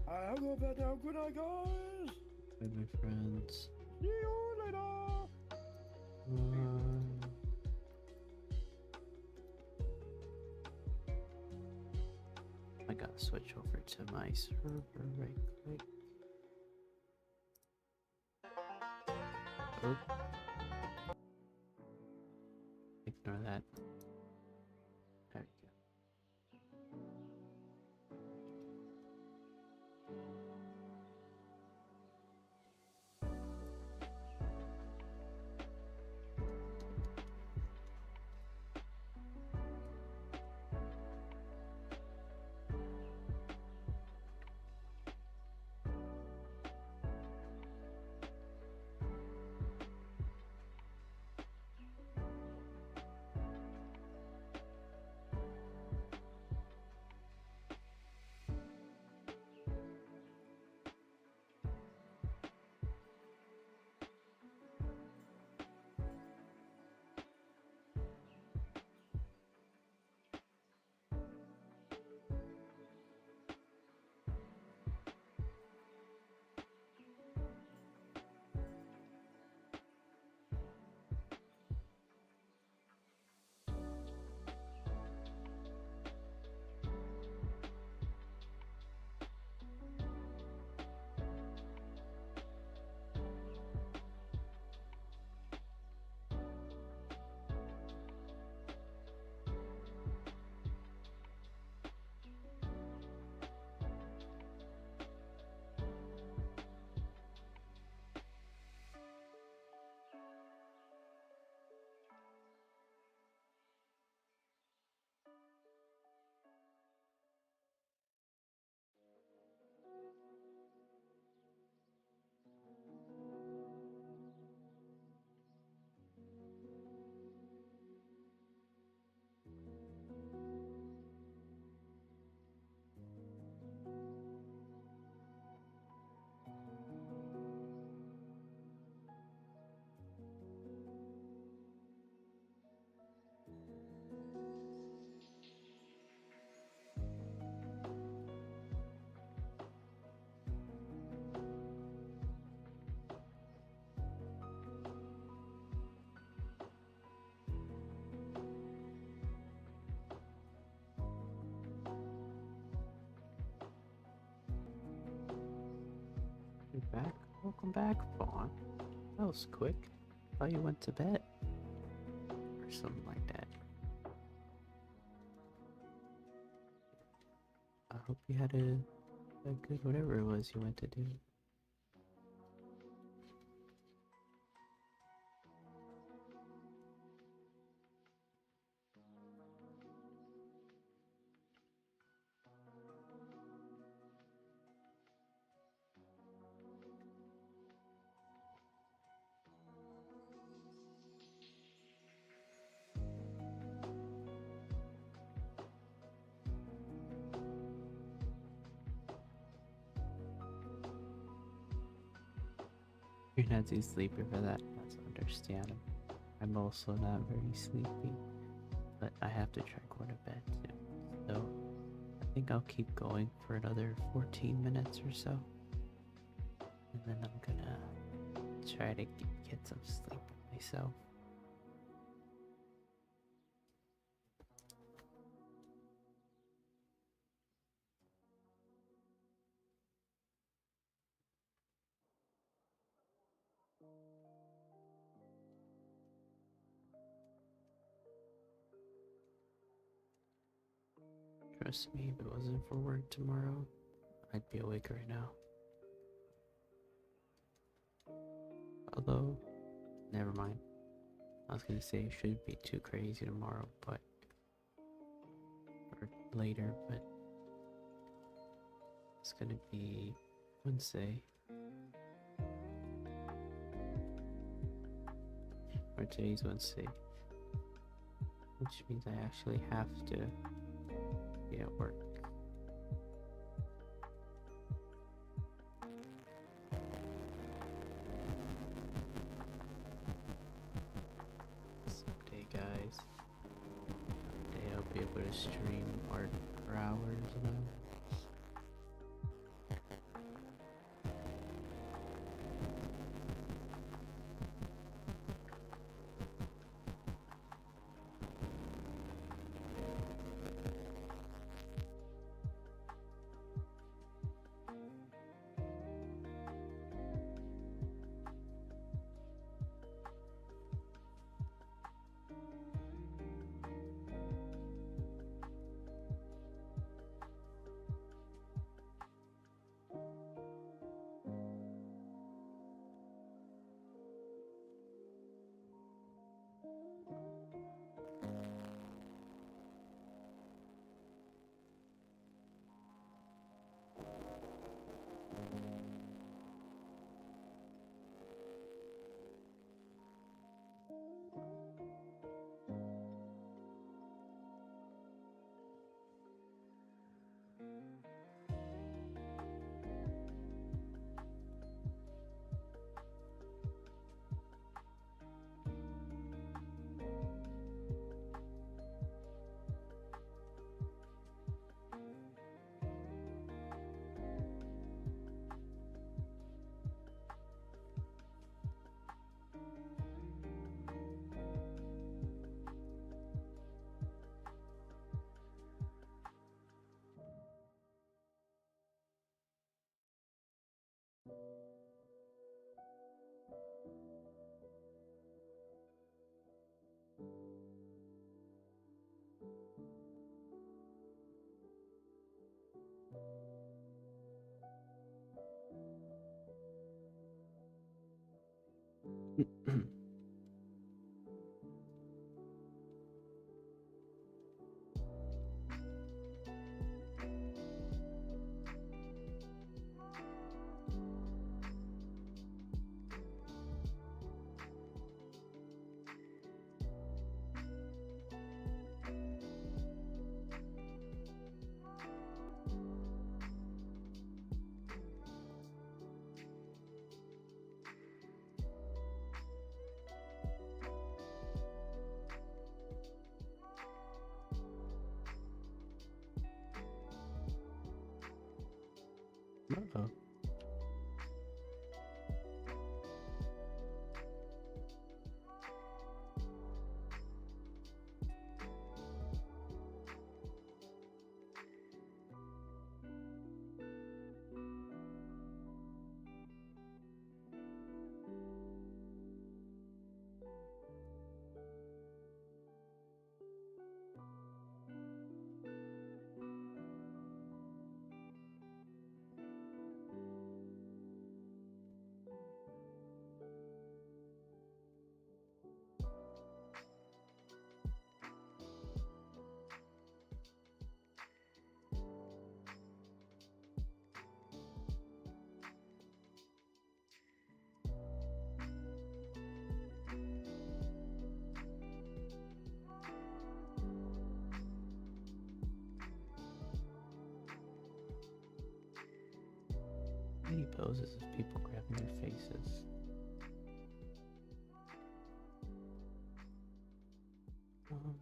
[SPEAKER 1] I'll go bed now. Good night, guys.
[SPEAKER 2] Bye, my friends.
[SPEAKER 1] See you later.
[SPEAKER 2] I gotta switch over to my server right quick. Oh. Ignore that. There we go. You're back? Welcome back, Fawn. That was quick. Thought you went to bed. Or something like that. I hope you had a good whatever it was you went to do. You're not too sleepy for that. That's understandable. I'm also not very sleepy, but I have to try going to bed soon. So I think I'll keep going for another 14 minutes or so. And then I'm gonna try to get some sleep myself. Trust me, if it wasn't for work tomorrow, I'd be awake right now. Although, never mind. I was gonna say it shouldn't be too crazy tomorrow, but or later, but it's gonna be Wednesday. Or today's Wednesday. Which means I actually have to be at work. Someday, guys. Someday I'll be able to stream art for hours and hours. Uh-oh. Many poses of people grabbing their faces. Um,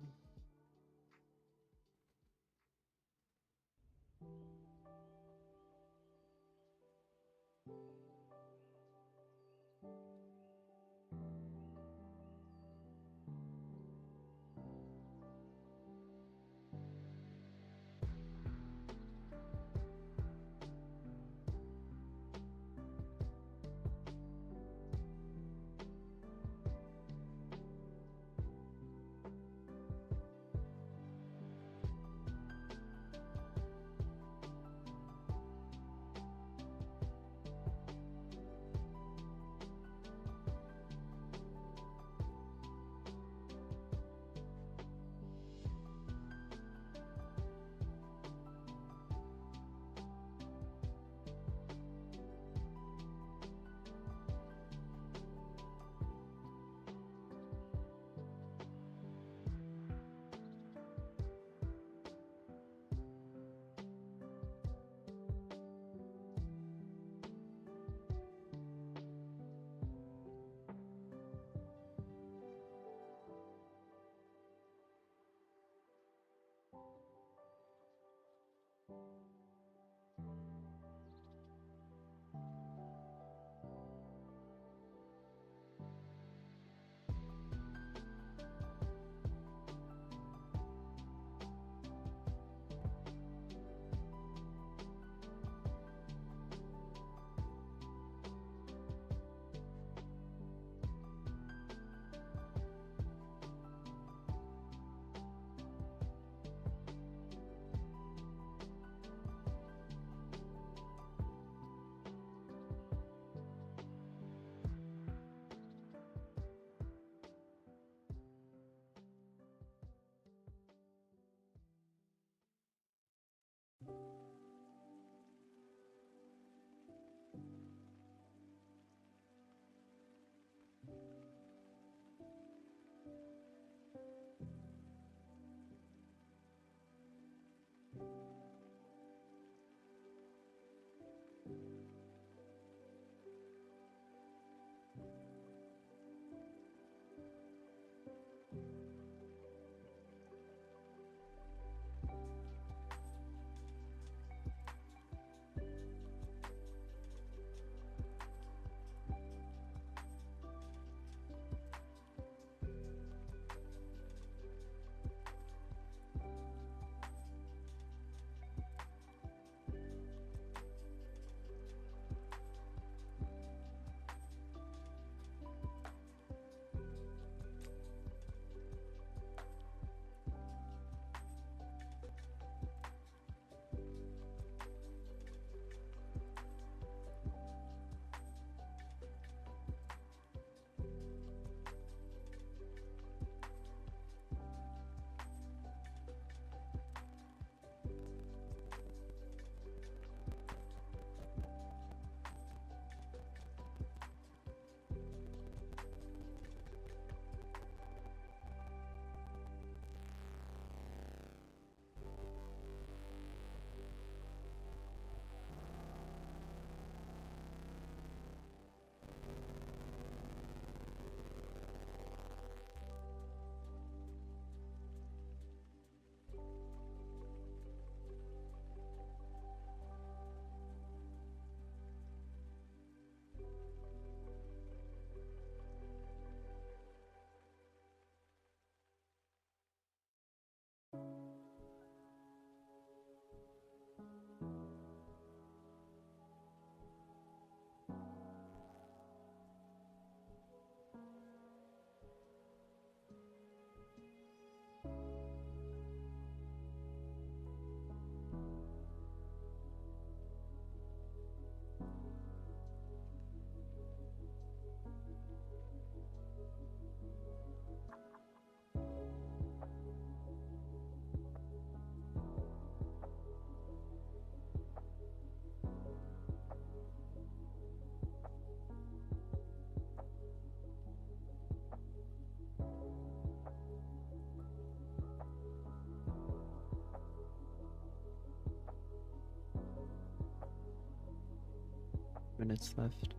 [SPEAKER 2] minutes left.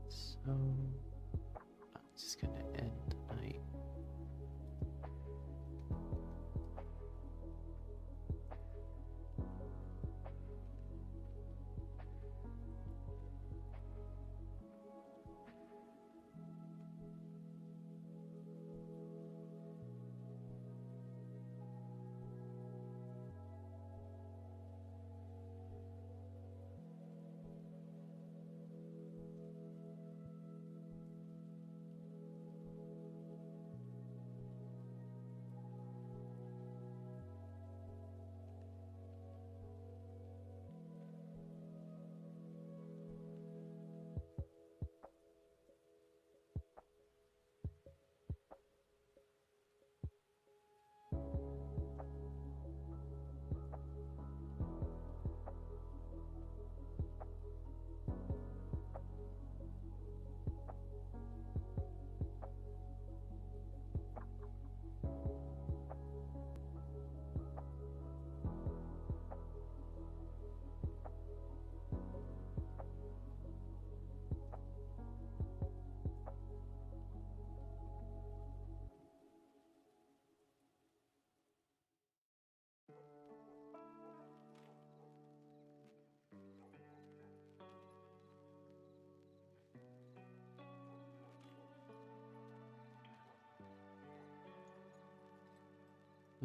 [SPEAKER 2] So I'm just gonna end the night.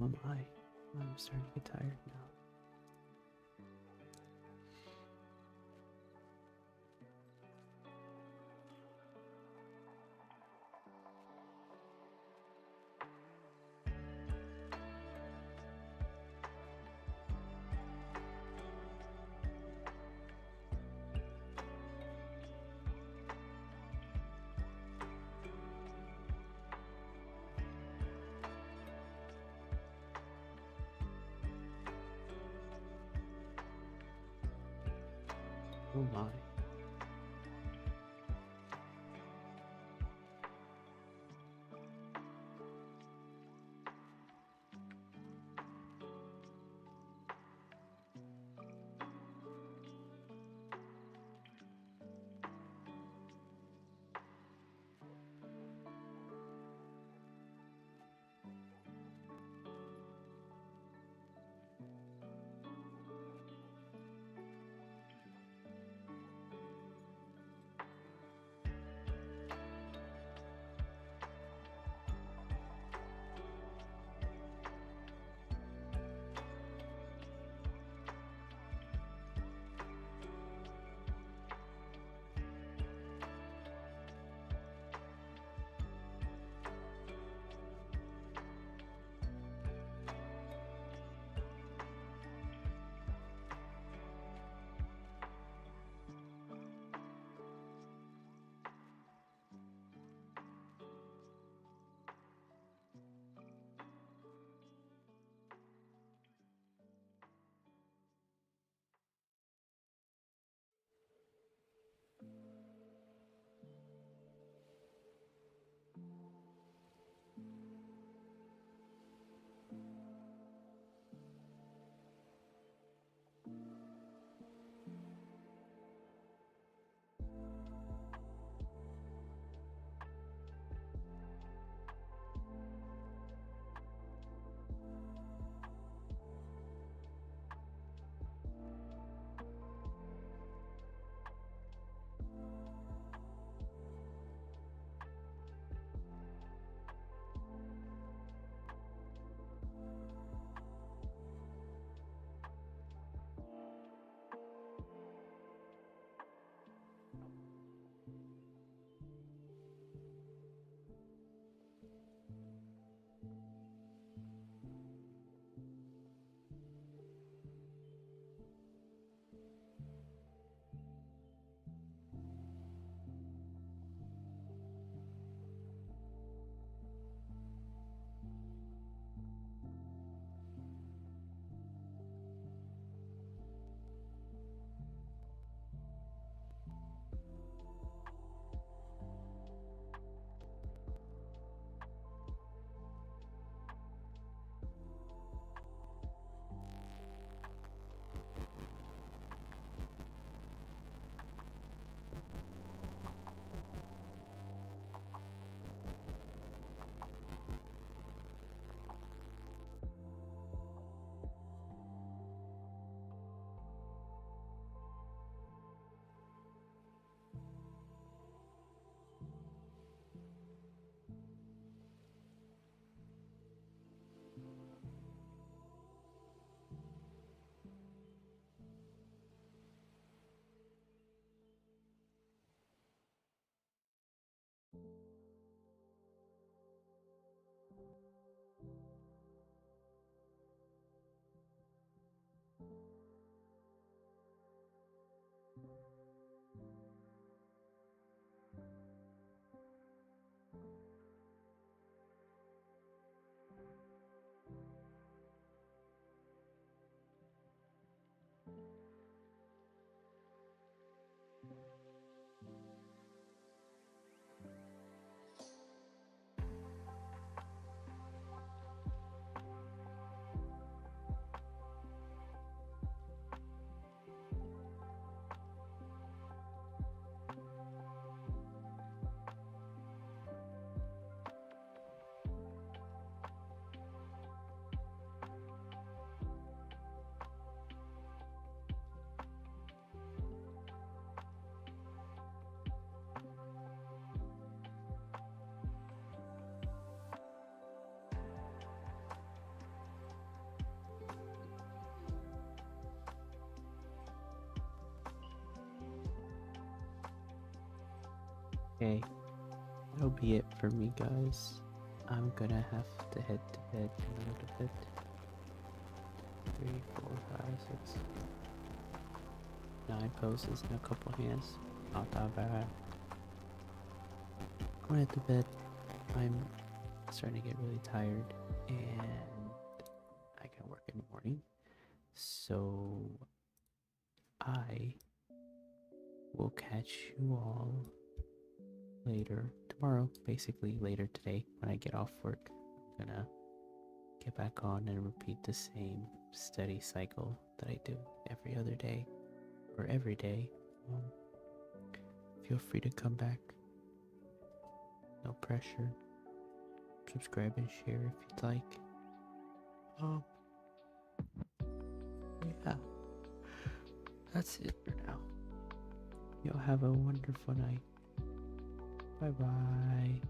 [SPEAKER 2] Oh my, I'm starting to get tired now. Oh my. Okay, that'll be it for me, guys. I'm gonna have to head to bed in a little bit. 3, 4, 5, 6, 9 poses in a couple hands. Not that bad. I'm gonna head to bed. I'm starting to get really tired, and I gotta work in the morning. So I will catch you all later tomorrow, basically later today when I get off work. I'm gonna get back on and repeat the same steady cycle that I do every other day or every day. Feel free to come back. No pressure. Subscribe and share if you'd like. Yeah, that's it for now. You'll have a wonderful night. Bye bye.